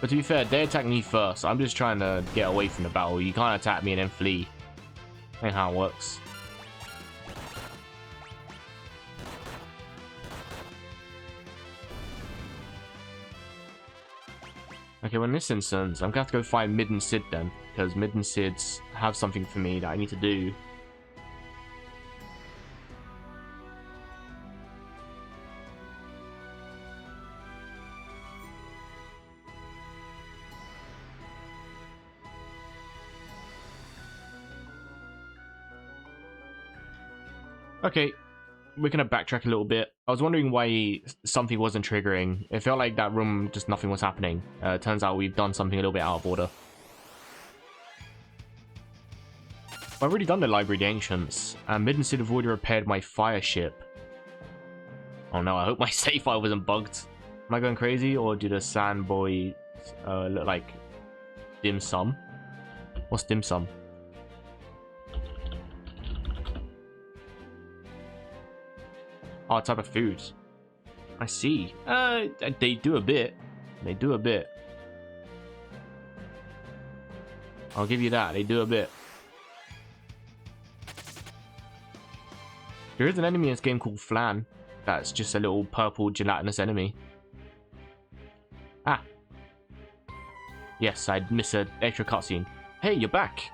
Speaker 1: But to be fair, they attacked me first. I'm just trying to get away from the battle. You can't attack me and then flee. Ain't how it works. Okay, well in this instance, I'm gonna have to go find Mid and Sid then, because Mid and Sid's have something for me that I need to do. Okay, we're gonna backtrack a little bit. I was wondering why something wasn't triggering. It felt like that room, just nothing was happening. Turns out we've done something a little bit out of order. I've already done the Library of the Ancients, and Mid and Sid have already repaired my fire ship. Oh no, I hope my save file wasn't bugged. Am I going crazy, or do the sand boys look like dim sum? What's dim sum? Oh, type of food. I see. They do a bit. They do a bit. I'll give you that. They do a bit. There is an enemy in this game called Flan. That's just a little purple gelatinous enemy. Ah. Yes, I'd miss an extra cutscene. Hey, you're back.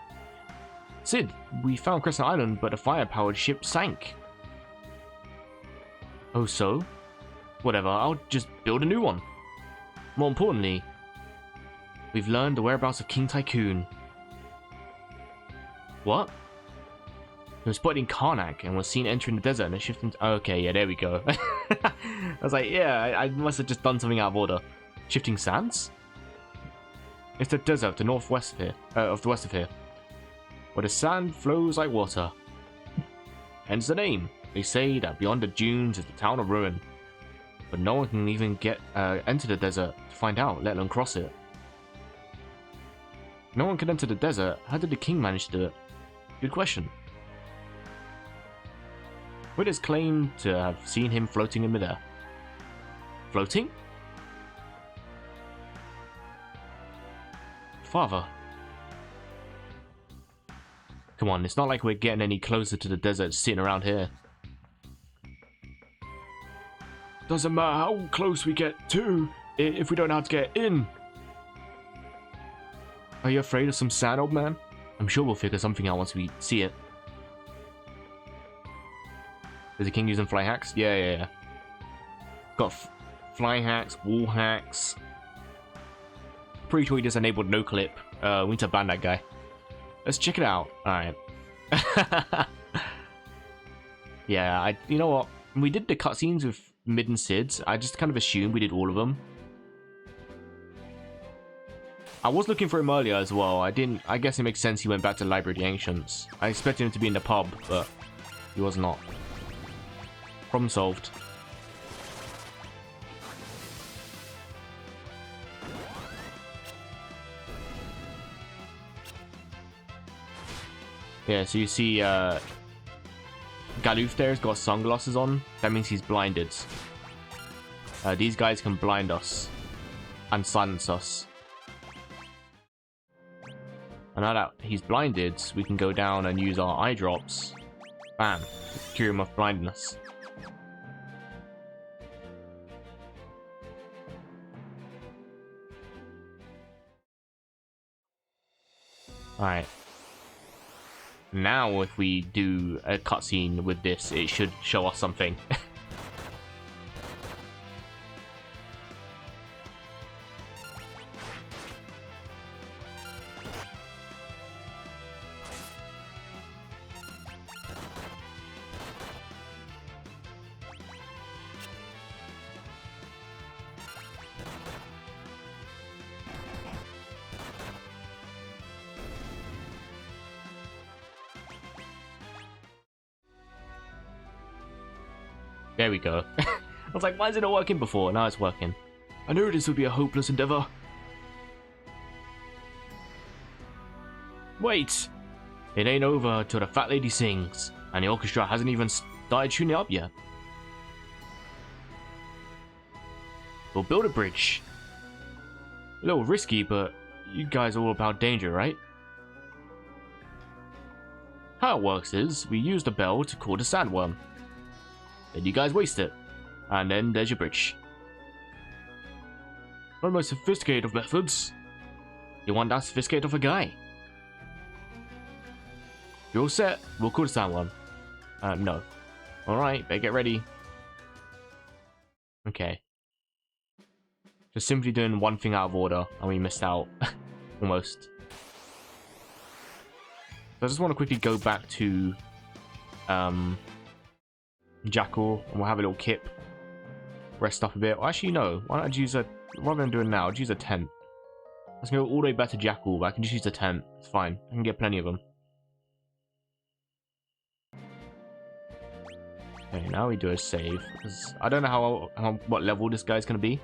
Speaker 1: Sid, we found Crescent Island, but a fire-powered ship sank. Oh, so? Whatever, I'll just build a new one. More importantly, we've learned the whereabouts of King Tycoon. What? He was spotted in Karnak and was seen entering the desert and then shifting. Okay, yeah, there we go. I was like, yeah, I must have just done something out of order. Shifting sands? It's the desert of the northwest of here, of the west of here, where the sand flows like water. Hence the name. They say that beyond the dunes is the town of ruin, but no one can even enter the desert to find out, let alone cross it. No one can enter the desert. How did the king manage to do it? Good question. Witnesses claim to have seen him floating in midair. Floating? Father. Come on, it's not like we're getting any closer to the desert sitting around here. Doesn't matter how close we get to, if we don't know how to get in. Are you afraid of some sand, old man? I'm sure we'll figure something out once we see it. Is the king using fly hacks? Yeah. Got fly hacks, wall hacks. Pretty sure he just enabled no clip. We need to ban that guy. Let's check it out. Alright. Yeah, you know what? We did the cutscenes with Mid and Sid. I just kind of assumed we did all of them. I was looking for him earlier as well. I guess it makes sense he went back to the Library of the Ancients. I expected him to be in the pub, but he was not. Problem solved. Yeah, so you see Galoof there's got sunglasses on. That means he's blinded. These guys can blind us and silence us. And now that he's blinded, we can go down and use our eye drops. Bam. Cure him of blindness. Alright. Now if we do a cutscene with this, it should show us something. There we go. I was like, why is it not working before? Now it's working. I knew this would be a hopeless endeavor. Wait! It ain't over till the fat lady sings, and the orchestra hasn't even started tuning up yet. We'll build a bridge. A little risky, but you guys are all about danger, right? How it works is, we use the bell to call the sandworm. Then you guys waste it. And then there's your bridge. One of the most sophisticated of methods. You want that sophisticated of a guy? You're all set, we'll call the sandworm. No. Alright, better get ready. Okay. Just simply doing one thing out of order, and we missed out. Almost. So I just want to quickly go back to Jackal, and we'll have a little kip. Rest up a bit. Well, actually, no. Why don't I use a... Rather than doing now, I'd use a tent. Let's go all the way back to Jackal, but I can just use a tent. It's fine. I can get plenty of them. Okay, now we do a save. Because I don't know what level this guy's going to be.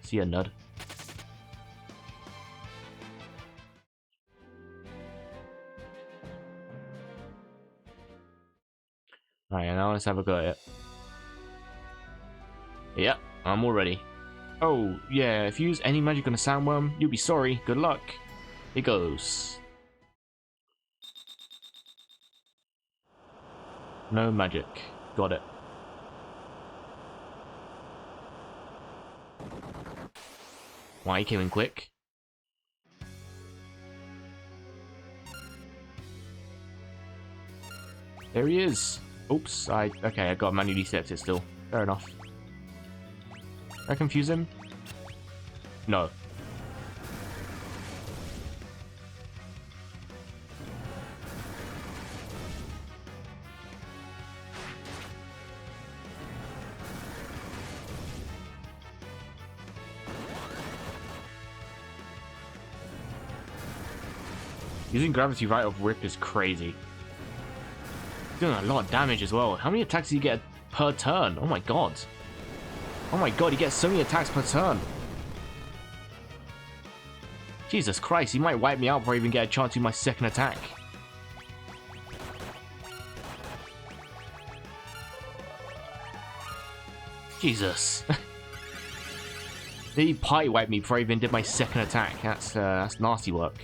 Speaker 1: See ya, Nud. Alright, now let's have a go at it. Yep, I'm all ready. Oh, yeah, if you use any magic on a sandworm, you'll be sorry. Good luck. Here goes. No magic. Got it. Why, he came in quick. There he is. Oops, okay, I got manually set it still. Fair enough. Did I confuse him? No. Using gravity right off rip is crazy. He's doing a lot of damage as well. How many attacks do you get per turn? Oh my god. Oh my god, he gets so many attacks per turn. Jesus Christ, he might wipe me out before I even get a chance to do my second attack. Jesus. He pie wiped me before I even did my second attack. That's nasty work.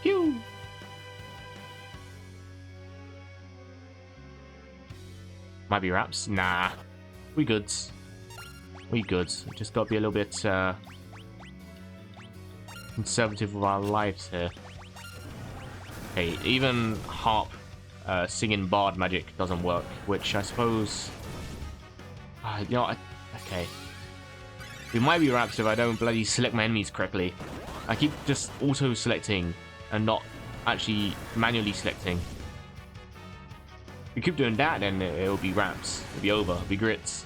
Speaker 1: Pew! Might be wraps? Nah. We good. We good. Just gotta be a little bit conservative with our lives here. Okay, even harp singing bard magic doesn't work, which I suppose... you know, okay. We might be wraps if I don't bloody select my enemies correctly. I keep just auto-selecting and not actually manually selecting. If we keep doing that, then it'll be wraps. It'll be over. It'll be grits.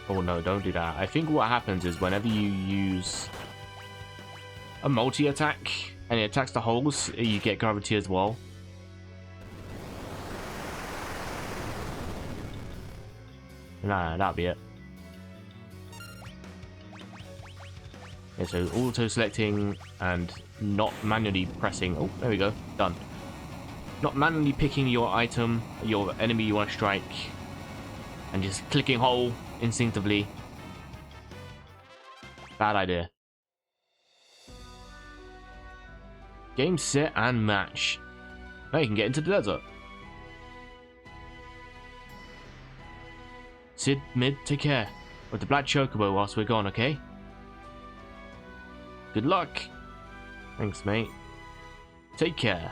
Speaker 1: Oh no, don't do that. I think what happens is whenever you use a multi-attack and it attacks the holes, you get gravity as well. Nah, that'll be it. Okay, so auto-selecting and not manually pressing. Oh, there we go. Done. Not manually picking your item, your enemy you want to strike, and just clicking hole instinctively. Bad idea. Game, set, and match. Now you can get into the desert. Sid, Mid, take care. With the black chocobo whilst we're gone, okay? Good luck. Thanks, mate. Take care.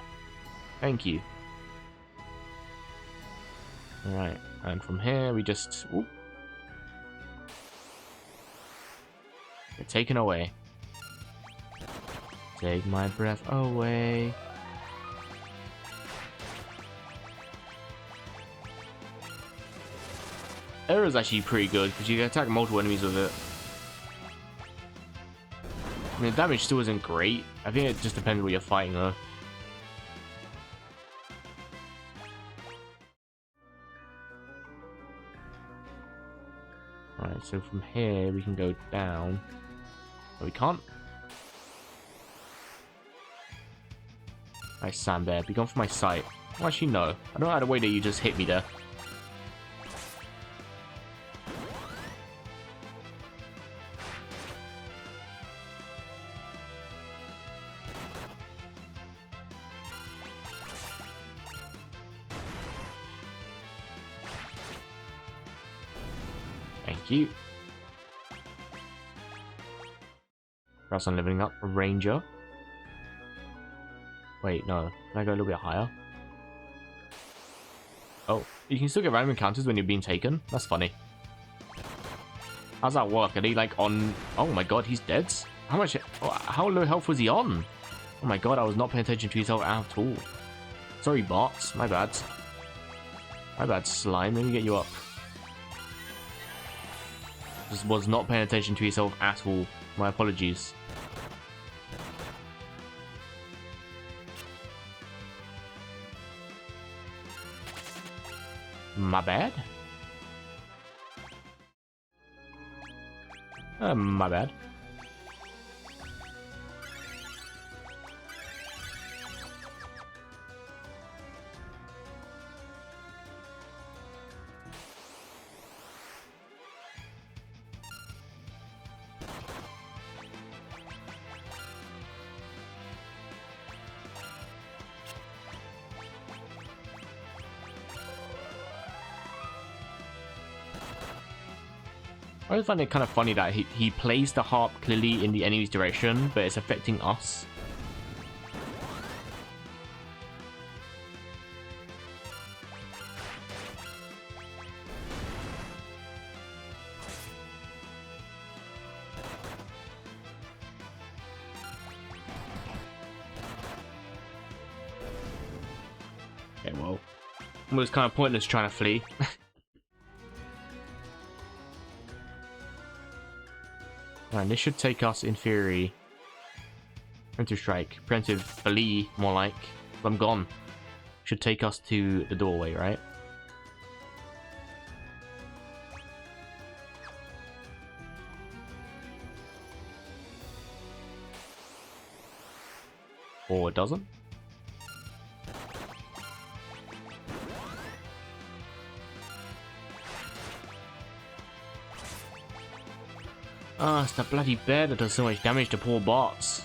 Speaker 1: Thank you. Alright, and from here we just... Ooh. You're taken away. Take my breath away. Arrow is actually pretty good because you can attack multiple enemies with it. I mean, the damage still isn't great. I think it just depends what you're fighting though. Alright, so from here we can go down. Oh, we can't? Nice sand there. Be gone from my sight. Well, actually, no. I don't know the way that you just hit me there. Thank you. Perhaps I'm leveling up a ranger. Wait, no. Can I go a little bit higher? Oh, you can still get random encounters when you're being taken? That's funny. How's that work? Are they like on... Oh my god, he's dead? How much... How low health was he on? Oh my god, I was not paying attention to himself at all. Sorry, bots. My bad. My bad, slime. Let me get you up. Just was not paying attention to yourself at all. My apologies. My bad? My bad. I always find it kind of funny that he plays the harp clearly in the enemy's direction, but it's affecting us. Okay, well, it was kind of pointless trying to flee. And this should take us, in theory, preemptive strike, preemptive flee, more like. I'm gone. Should take us to the doorway, right? Or it doesn't. Ah, it's the bloody bear that does so much damage to poor bots.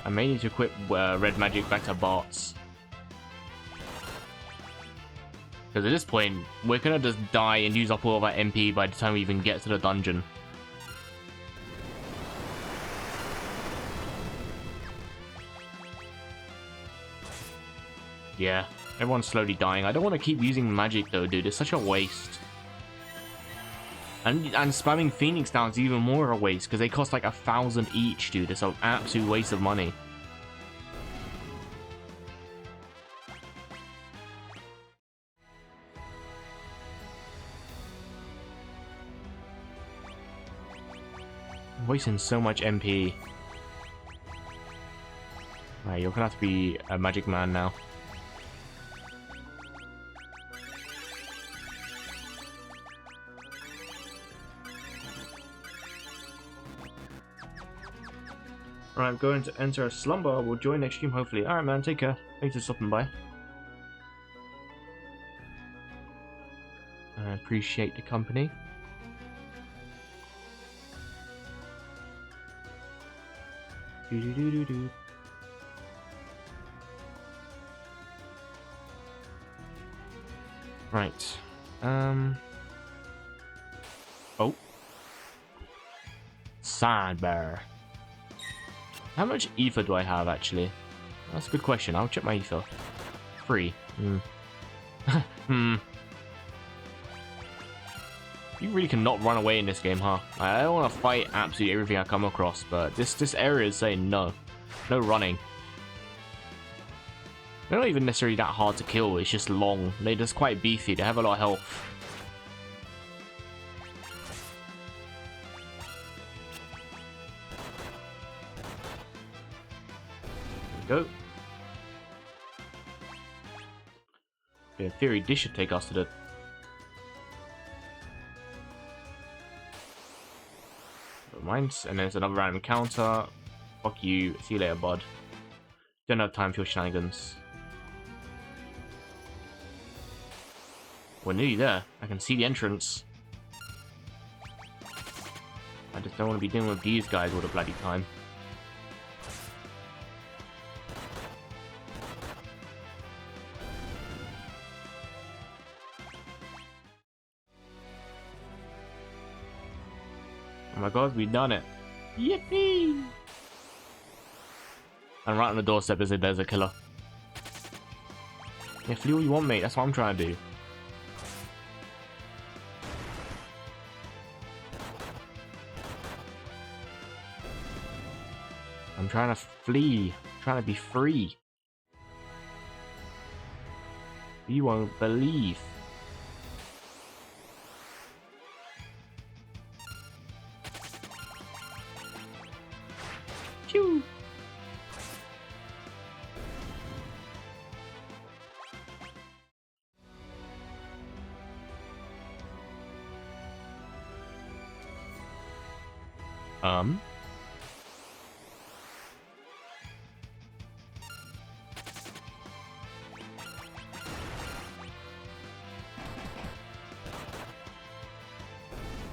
Speaker 1: I may need to equip red magic back to bots. Because at this point, we're gonna just die and use up all of our MP by the time we even get to the dungeon. Yeah, everyone's slowly dying. I don't want to keep using magic though, dude. It's such a waste. And spamming Phoenix down is even more a waste because they cost like 1,000 each, dude. It's an absolute waste of money. I'm wasting so much MP. Alright, you're gonna have to be a magic man now. Alright, I'm going to enter a slumber. We'll join next stream, hopefully. Alright, man, take care. Thanks for stopping by. I appreciate the company. Do. Right. Oh. Sidebar. How much ether do I have, actually? That's a good question. I'll check my ether. 3. You really cannot run away in this game, huh? I don't want to fight absolutely everything I come across, but this area is saying no. No running. They're not even necessarily that hard to kill, it's just long. They're just quite beefy, they have a lot of health. There we go. In theory, this should take us to the... Mines, and there's another random encounter. Fuck you, see you later, bud. Don't have time for your shenanigans. We're nearly there. I can see the entrance. I just don't want to be dealing with these guys all the bloody time. Oh my god, we've done it. Yippee! And right on the doorstep is there's a killer. Yeah, flee all you want, mate. That's what I'm trying to do. I'm trying to flee. I'm trying to be free. You won't believe. Phew.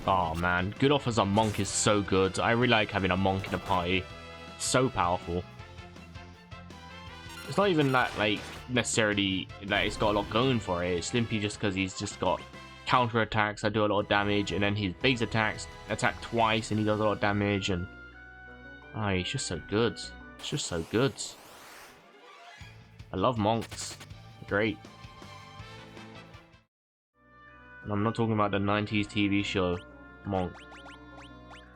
Speaker 1: Oh man, good off as a monk is so good. I really like having a monk in a party. So powerful. It's not even that like necessarily that it's got a lot going for it. It's simply just because he's just got counter attacks that do a lot of damage, and then his base attacks attack twice and he does a lot of damage, and he's just so good. It's just so good. I love monks. Great. And I'm not talking about the 90s TV show Monk.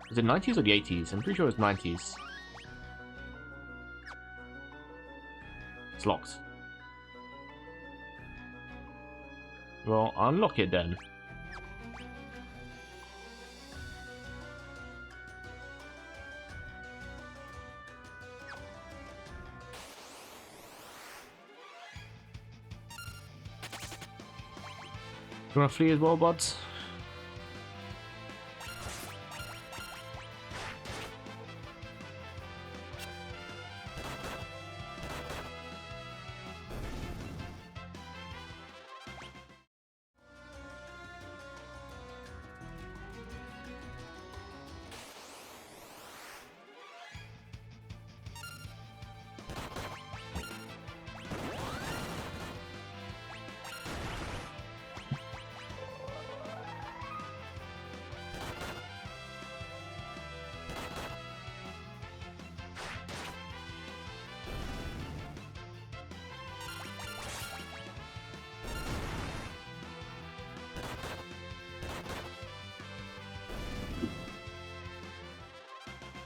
Speaker 1: Is it 90s or the 80s? I'm pretty sure it's 90s. It's locked. Well, unlock it then. You wanna flee as well, buds?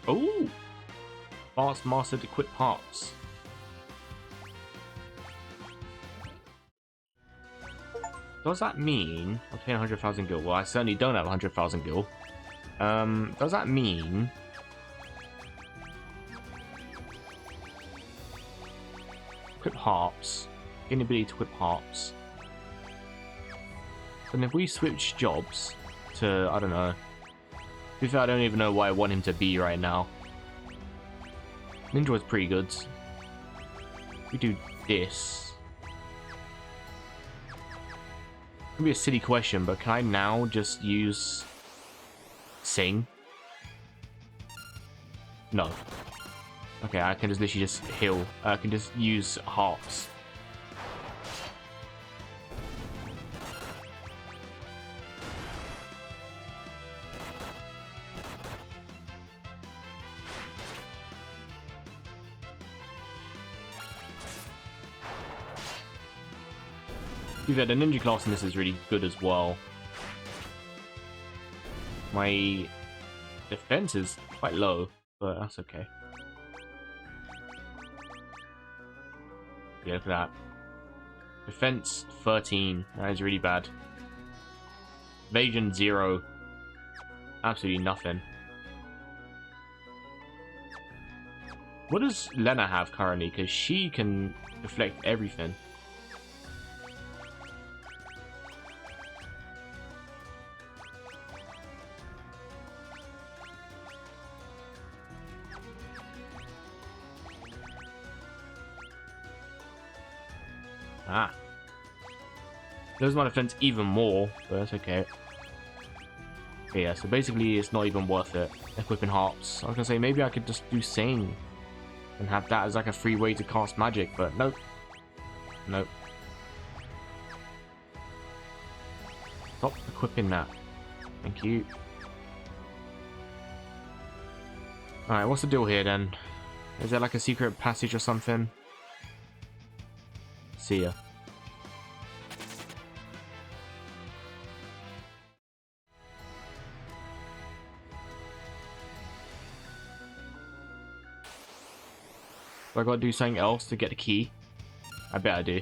Speaker 1: Oh! Fast mastered equip parts. Does that mean I'm paying 100,000 gil? Well, I certainly don't have 100,000 gil. Does that mean equip harps? Gain the ability to equip harps. And if we switch jobs to, I don't know. To be fair, I don't even know where I want him to be right now. Ninja was pretty good. We do this. Could be a silly question, but can I now just use Sing? No. Okay, I can just literally just heal. I can just use Harps. The ninja class in this is really good as well. My defense is quite low, but that's okay. Yeah, look at that. Defense 13. That is really bad. Evasion 0. Absolutely nothing. What does Lena have currently? Because she can deflect everything. Ah. Lowers my defense even more, but that's okay. Okay, yeah, so basically it's not even worth it equipping Harps. I was gonna say maybe I could just do Sing and have that as like a free way to cast magic, but nope. Nope. Stop equipping that. Thank you. Alright, what's the deal here then? Is there like a secret passage or something? See ya. Do I gotta do something else to get the key? I bet I do.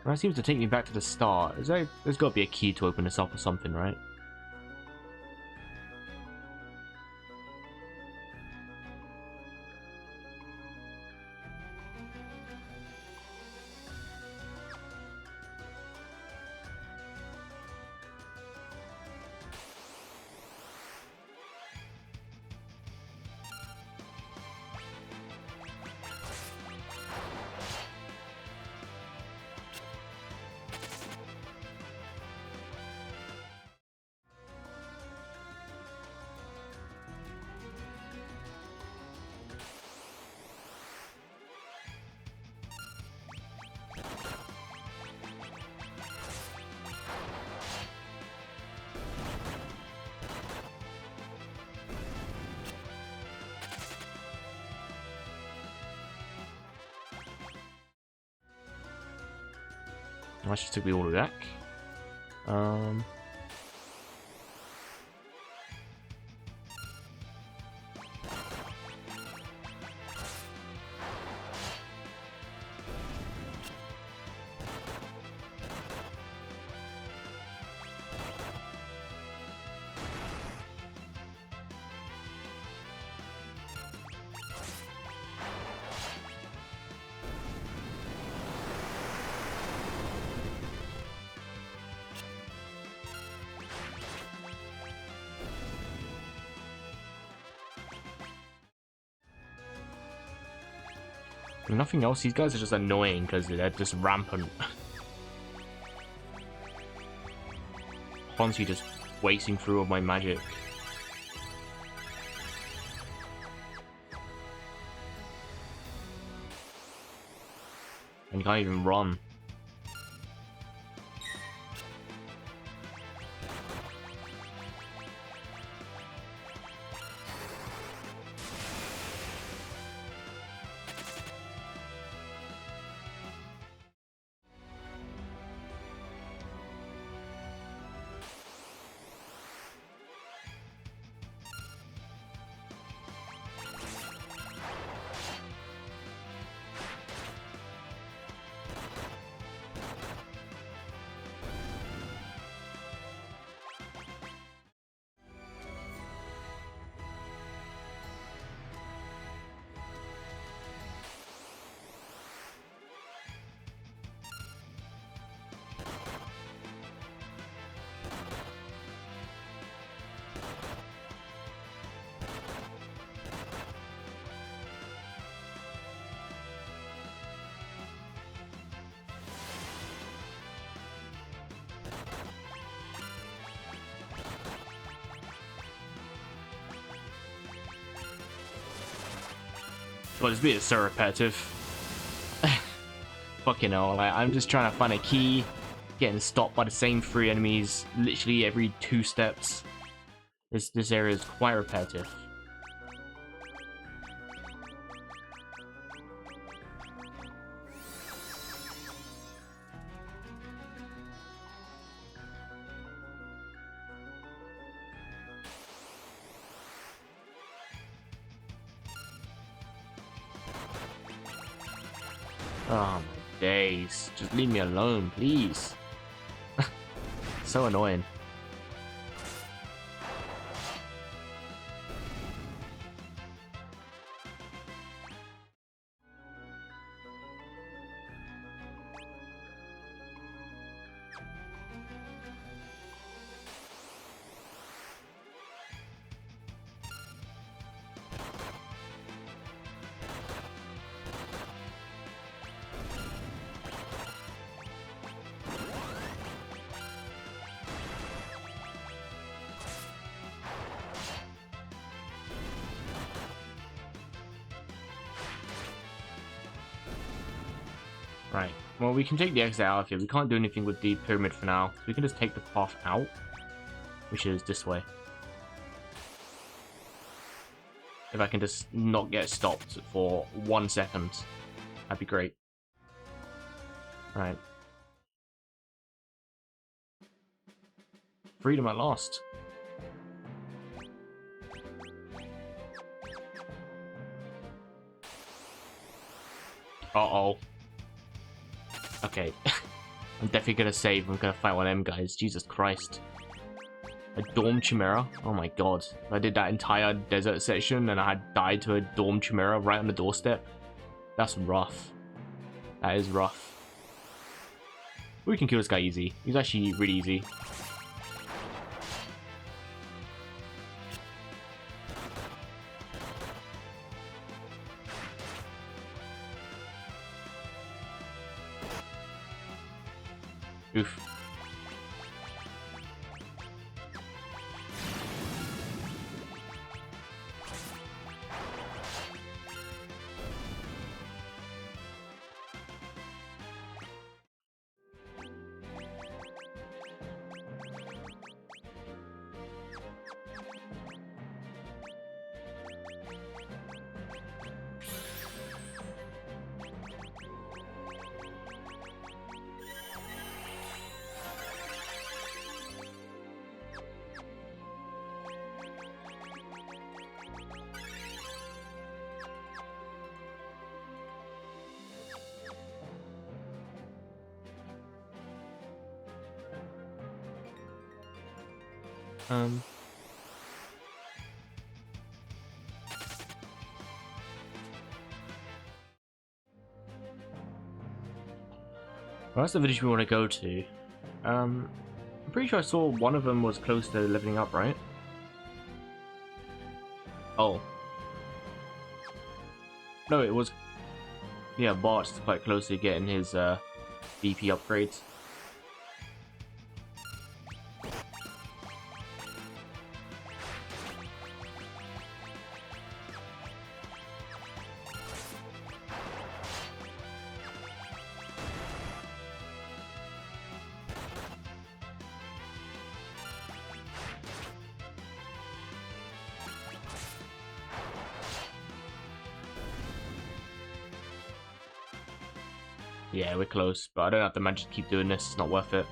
Speaker 1: That seems to take me back to the start. There's got to be a key to open this up or something, right? That just took me all the way back. Nothing else. These guys are just annoying because they're just rampant. Constantly just wasting through all my magic. And you can't even run. But this bit is so repetitive. Fucking hell, like, I'm just trying to find a key, getting stopped by the same 3 enemies literally every 2 steps. This area is quite repetitive. Oh my days. Just leave me alone, please. So annoying. Right. Well, we can take the exit out of here. We can't do anything with the pyramid for now. So we can just take the path out, which is this way. If I can just not get stopped for 1 second, that'd be great. Right. Freedom at last. Uh-oh. Okay. I'm definitely gonna save. I'm gonna fight one of them guys. Jesus Christ. A Dorm Chimera? Oh my god. If I did that entire desert section and I had died to a Dorm Chimera right on the doorstep, that's rough. That is rough. We can kill this guy easy. He's actually really easy. Oof. Well, that's the village we want to go to. I'm pretty sure I saw one of them was close to leveling up, right? Oh. No, it was... Yeah, Bart's quite close to getting his BP upgrades. Yeah, we're close, but I don't have to manage to keep doing this. It's not worth it.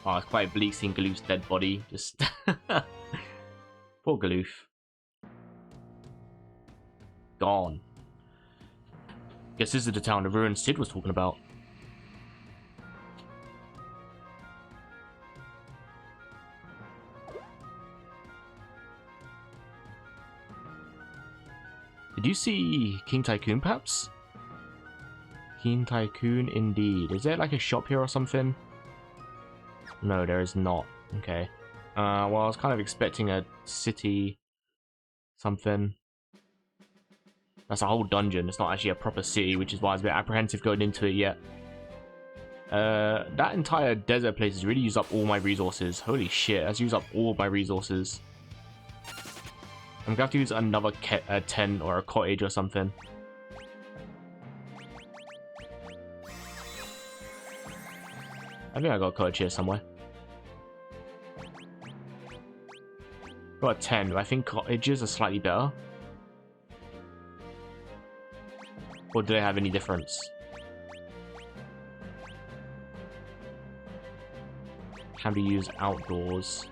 Speaker 1: Oh, it's quite bleak seeing Galoof's dead body. Just... Poor Galoof. Gone. Guess this is the town the ruined Sid was talking about. Did you see King Tycoon, perhaps? King Tycoon, indeed. Is there like a shop here or something? No, there is not. Okay. Well, I was kind of expecting a city... something. That's a whole dungeon. It's not actually a proper city, which is why I was a bit apprehensive going into it yet. That entire desert place has really used up all my resources. Holy shit, that's used up all my resources. I'm gonna have to use another tent or a cottage or something. I think I got a cottage here somewhere. Got a 10, but I think cottages are slightly better. Or do they have any difference? Can be used outdoors.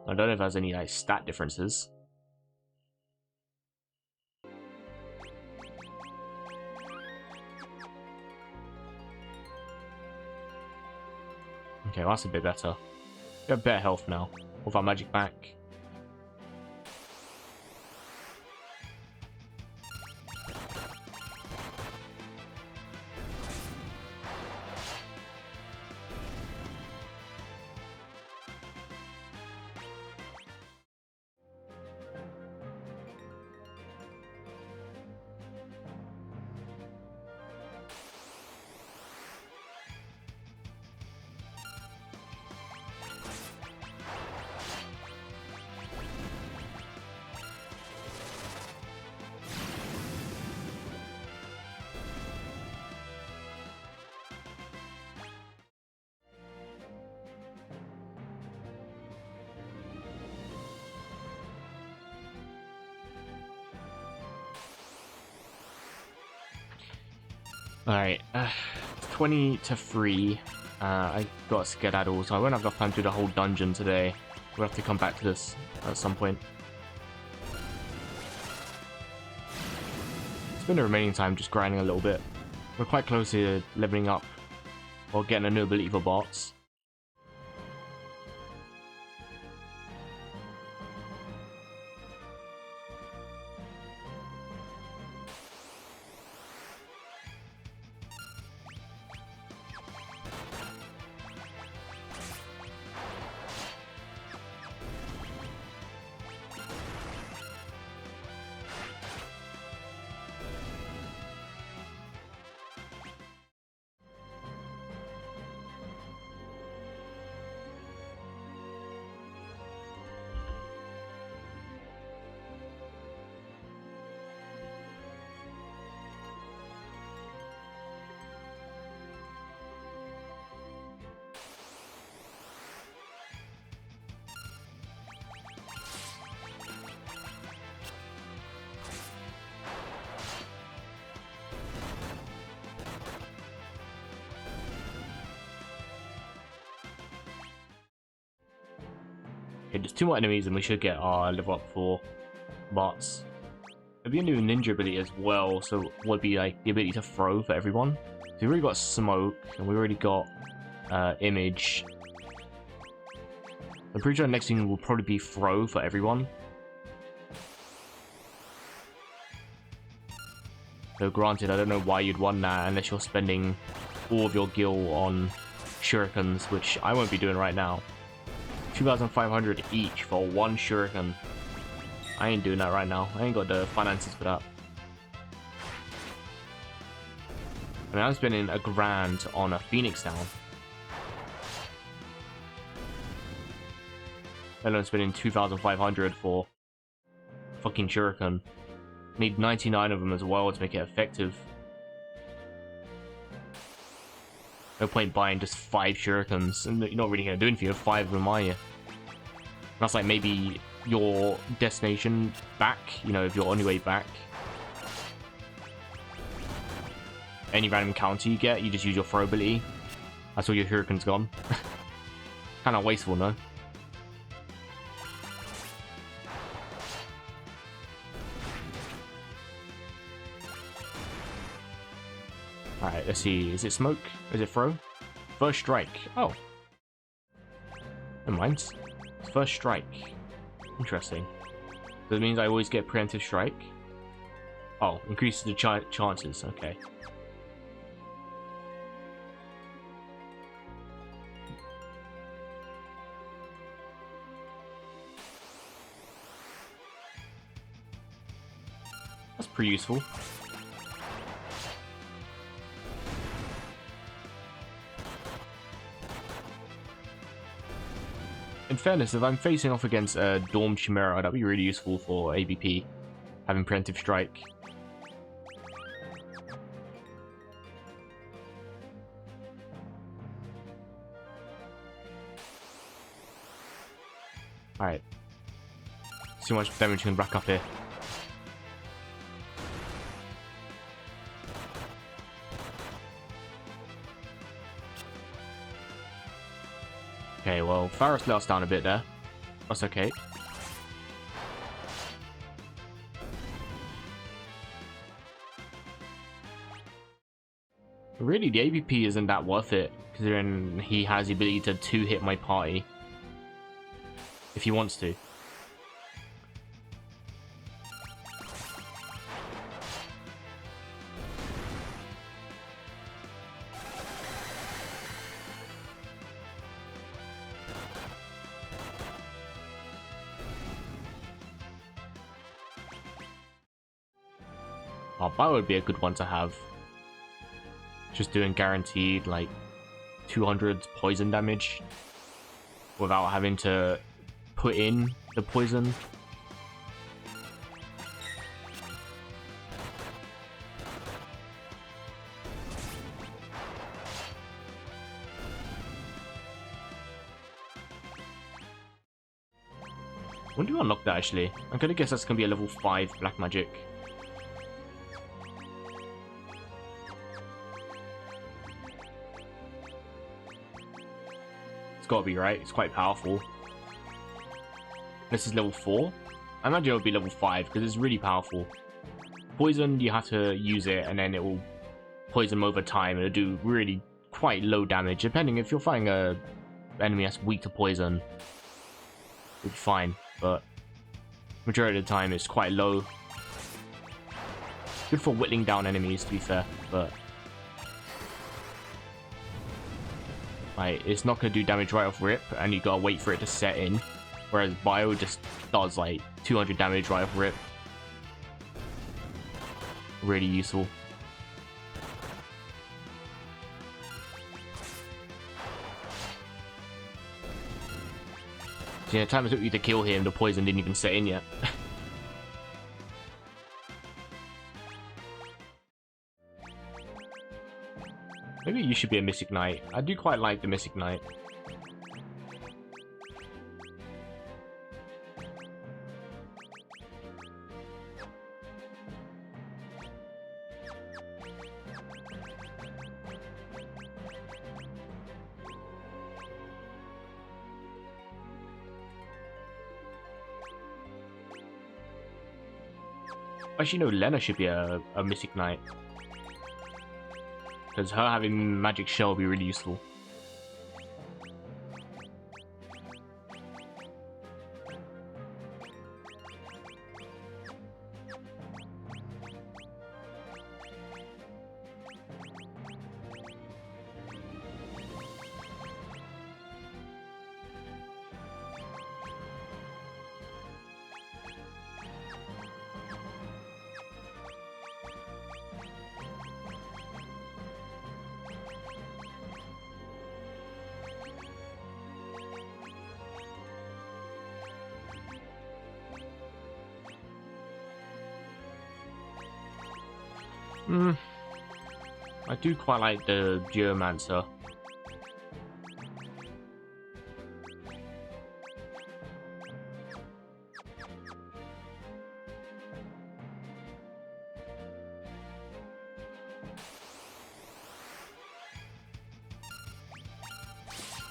Speaker 1: I don't know if there's any like stat differences. Okay, well, that's a bit better. We have better health now. With our magic back. Alright, 20 to 3. I got a skedaddle, so I won't have enough time to do the whole dungeon today. We'll have to come back to this at some point. Spend the remaining time just grinding a little bit. We're quite close to leveling up or getting a new ability for bots. Okay, just 2 more enemies and we should get our level up for bots. There'll be a new ninja ability as well, so would be like the ability to throw for everyone. So we've already got smoke and we already got image. I'm pretty sure the next thing will probably be throw for everyone. So granted, I don't know why you'd want that unless you're spending all of your gil on shurikens, which I won't be doing right now. 2,500 each for 1 shuriken. I ain't doing that right now. I ain't got the finances for that. I mean, I'm spending $1,000 on a Phoenix down. And I'm spending 2,500 for fucking shuriken. Need 99 of them as well to make it effective. No point buying just 5 shurikens, and you're not really gonna do anything with 5 of them, are you? That's like maybe your destination back, you know, if you're on your way back. Any random counter you get, you just use your throw ability. That's all your shuriken's gone. Kinda wasteful, no? Alright, let's see. Is it smoke? Is it throw? First strike. Oh. Never mind. It's first strike. Interesting. So it means I always get preemptive strike? Oh, increases the chances. Okay. That's pretty useful. In fairness, if I'm facing off against a Dorm Chimera, that'd be really useful for ABP, having Preemptive Strike. Alright. See how much damage we can rack up here. Okay, well, Faris let us down a bit there. That's okay. Really, the ABP isn't that worth it, considering he has the ability to two-hit my party. If he wants to. Oh, that would be a good one to have. Just doing guaranteed, like, 200 poison damage without having to put in the poison. When do you unlock that, actually? I'm gonna guess that's gonna be a level 5 black magic. Gotta be, right? It's quite powerful. This is level 4. I imagine it would be level 5 because it's really powerful. Poison, you have to use it and then it will poison them over time and it'll do really quite low damage. Depending if you're fighting a enemy that's weak to poison, it'll be fine, but majority of the time it's quite low. Good for whittling down enemies, to be fair, but like, it's not going to do damage right off rip, and you gotta wait for it to set in. Whereas Bio just does like 200 damage right off rip. Really useful. So yeah, the time it took you to kill him, the poison didn't even set in yet. Maybe you should be a Mystic Knight. I do quite like the Mystic Knight. Actually, no, Lena should be a Mystic Knight. Because her having Magic Shell would be really useful. I do quite like the Geomancer.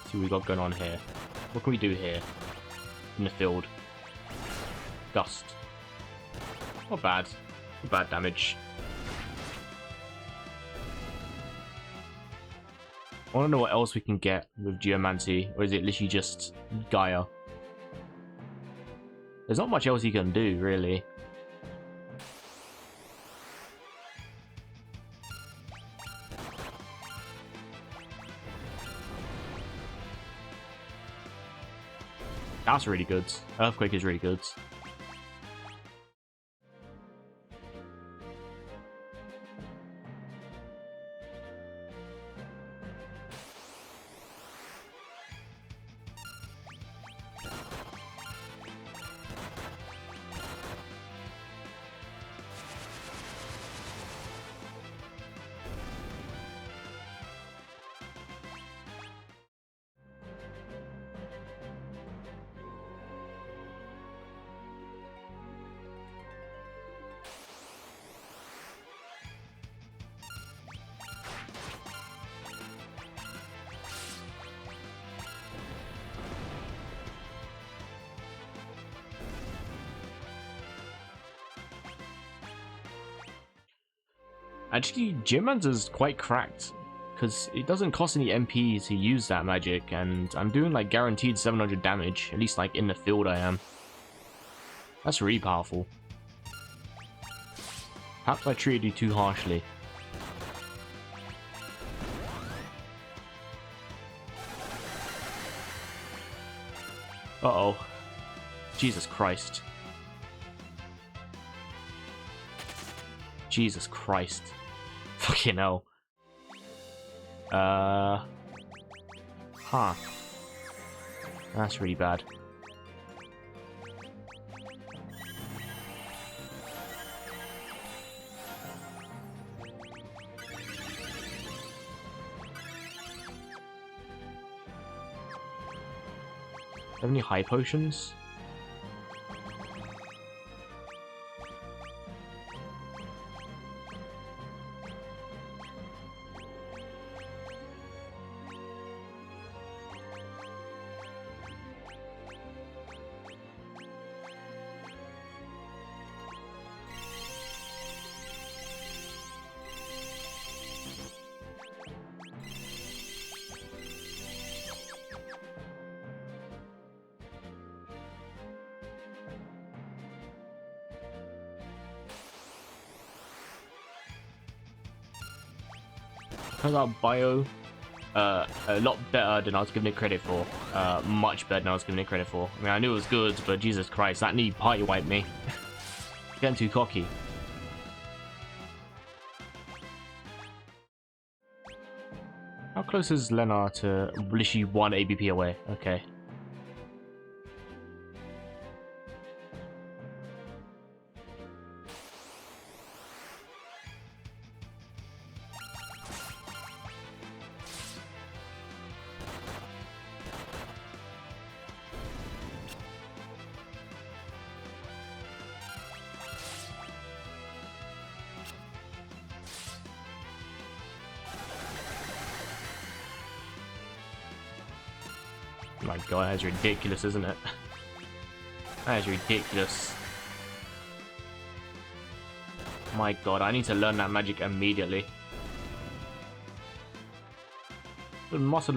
Speaker 1: See what we got going on here. What can we do here? In the field. Gust. Not bad. Not bad damage. I want to know what else we can get with Geomancy, or is it literally just Gaia? There's not much else you can do, really. That's really good. Earthquake is really good. Actually, Geomancer's quite cracked, because it doesn't cost any MP to use that magic, and I'm doing like guaranteed 700 damage, at least like in the field I am. That's really powerful. Perhaps I treated you too harshly. Uh-oh. Jesus Christ. Jesus Christ. Fucking hell. Huh. That's really bad. Have any high potions? Turns out bio, a lot better than I was giving it credit for. Much better than I was giving it credit for. I mean, I knew it was good, but Jesus Christ, that knee party wiped me. Getting too cocky. How close is Lena to literally 1 ABP away? Okay. My god, that's ridiculous, isn't it? That is ridiculous. My god, I need to learn that magic immediately. Mastered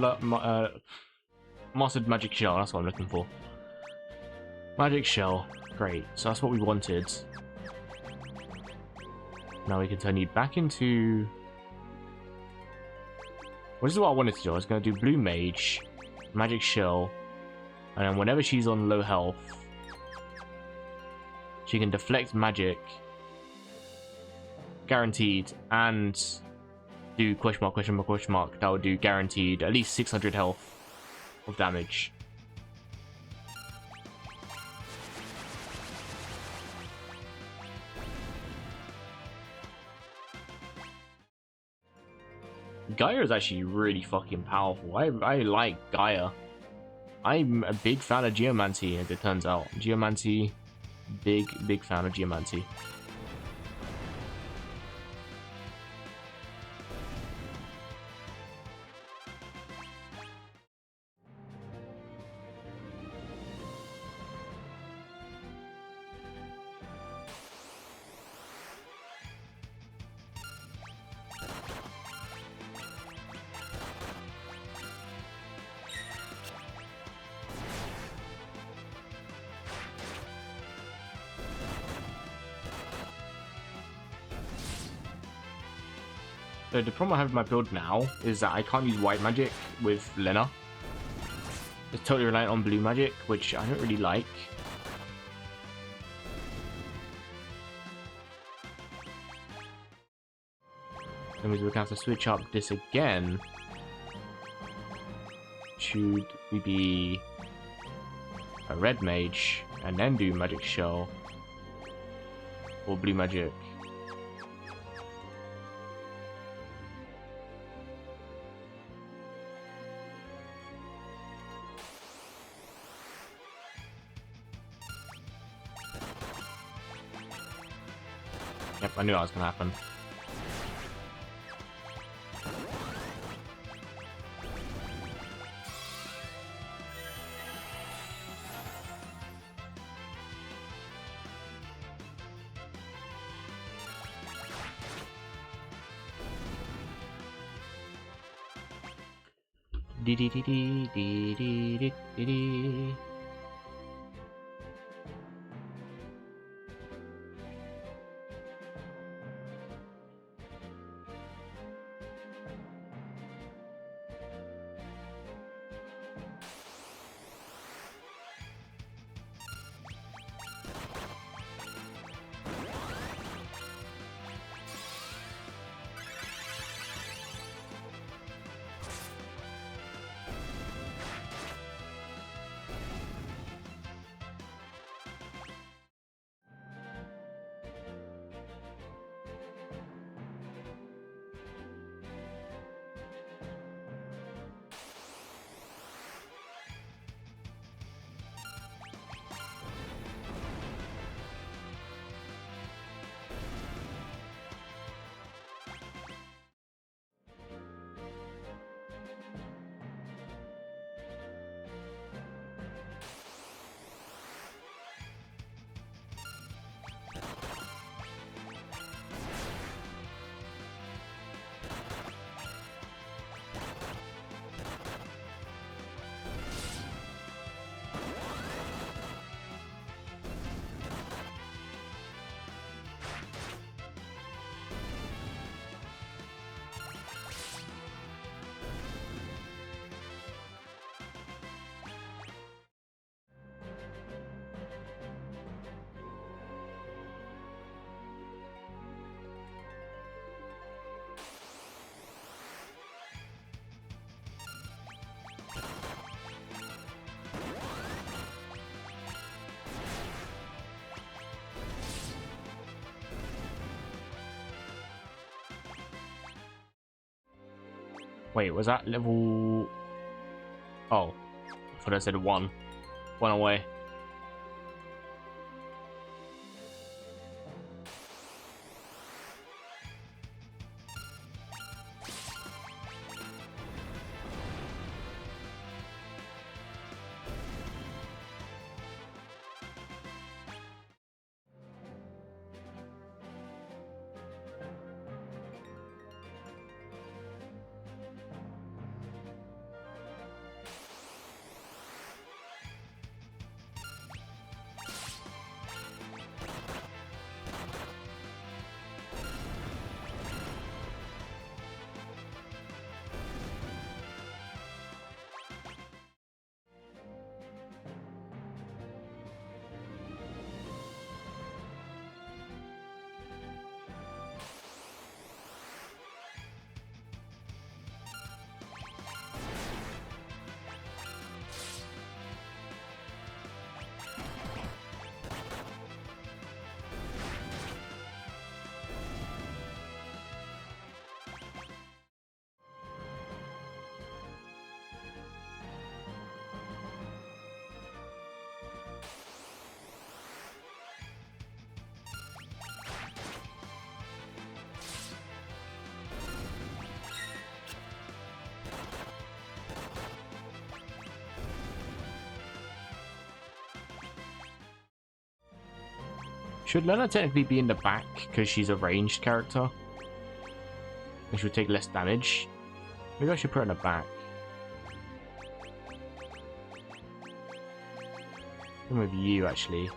Speaker 1: magic shell, that's what I'm looking for. Magic shell, great. So that's what we wanted. Now we can turn you back into... Well, this is what I wanted to do. I was going to do blue mage, magic shell, and then whenever she's on low health, she can deflect magic, guaranteed, and do question mark, question mark, question mark. That would do guaranteed at least 600 health of damage. Gaia is actually really fucking powerful. I like Gaia. I'm a big fan of Geomancy, as it turns out. Geomancy, big fan of Geomancy. So the problem I have with my build now is that I can't use white magic with Lena. It's totally reliant on blue magic, which I don't really like. That means we're gonna have to switch up this again. Should we be a red mage and then do magic shell, or blue magic? Yep, I knew that was gonna happen. Dee dee dee dee dee dee dee dee dee. Wait, was that level... Oh, I thought I said 1. 1 away. Should Lena technically be in the back because she's a ranged character? And she would take less damage. Maybe I should put her in the back. I'm with you, actually.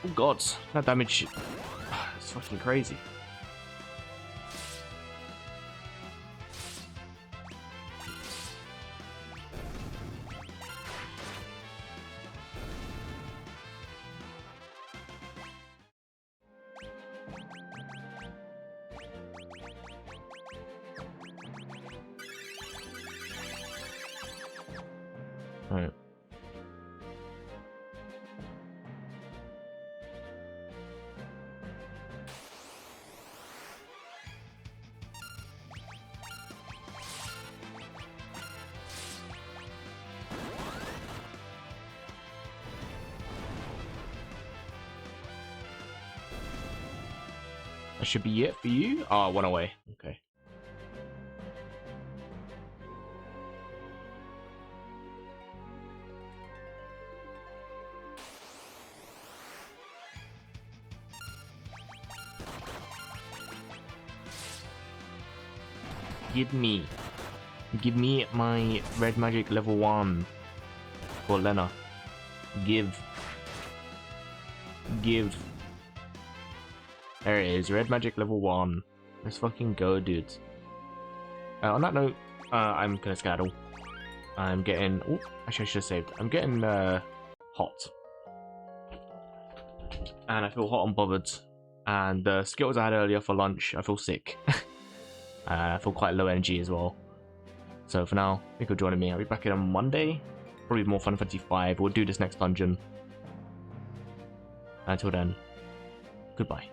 Speaker 1: Oh god, that damage... It's fucking crazy. Right. That should be it for you. Oh, one away. Okay. Give me my red magic level 1 for Lena. Give. There it is, red magic level 1. Let's fucking go, dudes. On that note, I'm gonna skedaddle. I'm getting. Oh, actually, I should have saved. I'm getting hot, and I feel hot and bothered. And the Skittles I had earlier for lunch, I feel sick. I feel quite low energy as well. So for now, thank you for joining me. I'll be back in on Monday. Probably more Final Fantasy 5. We'll do this next dungeon. Until then, goodbye.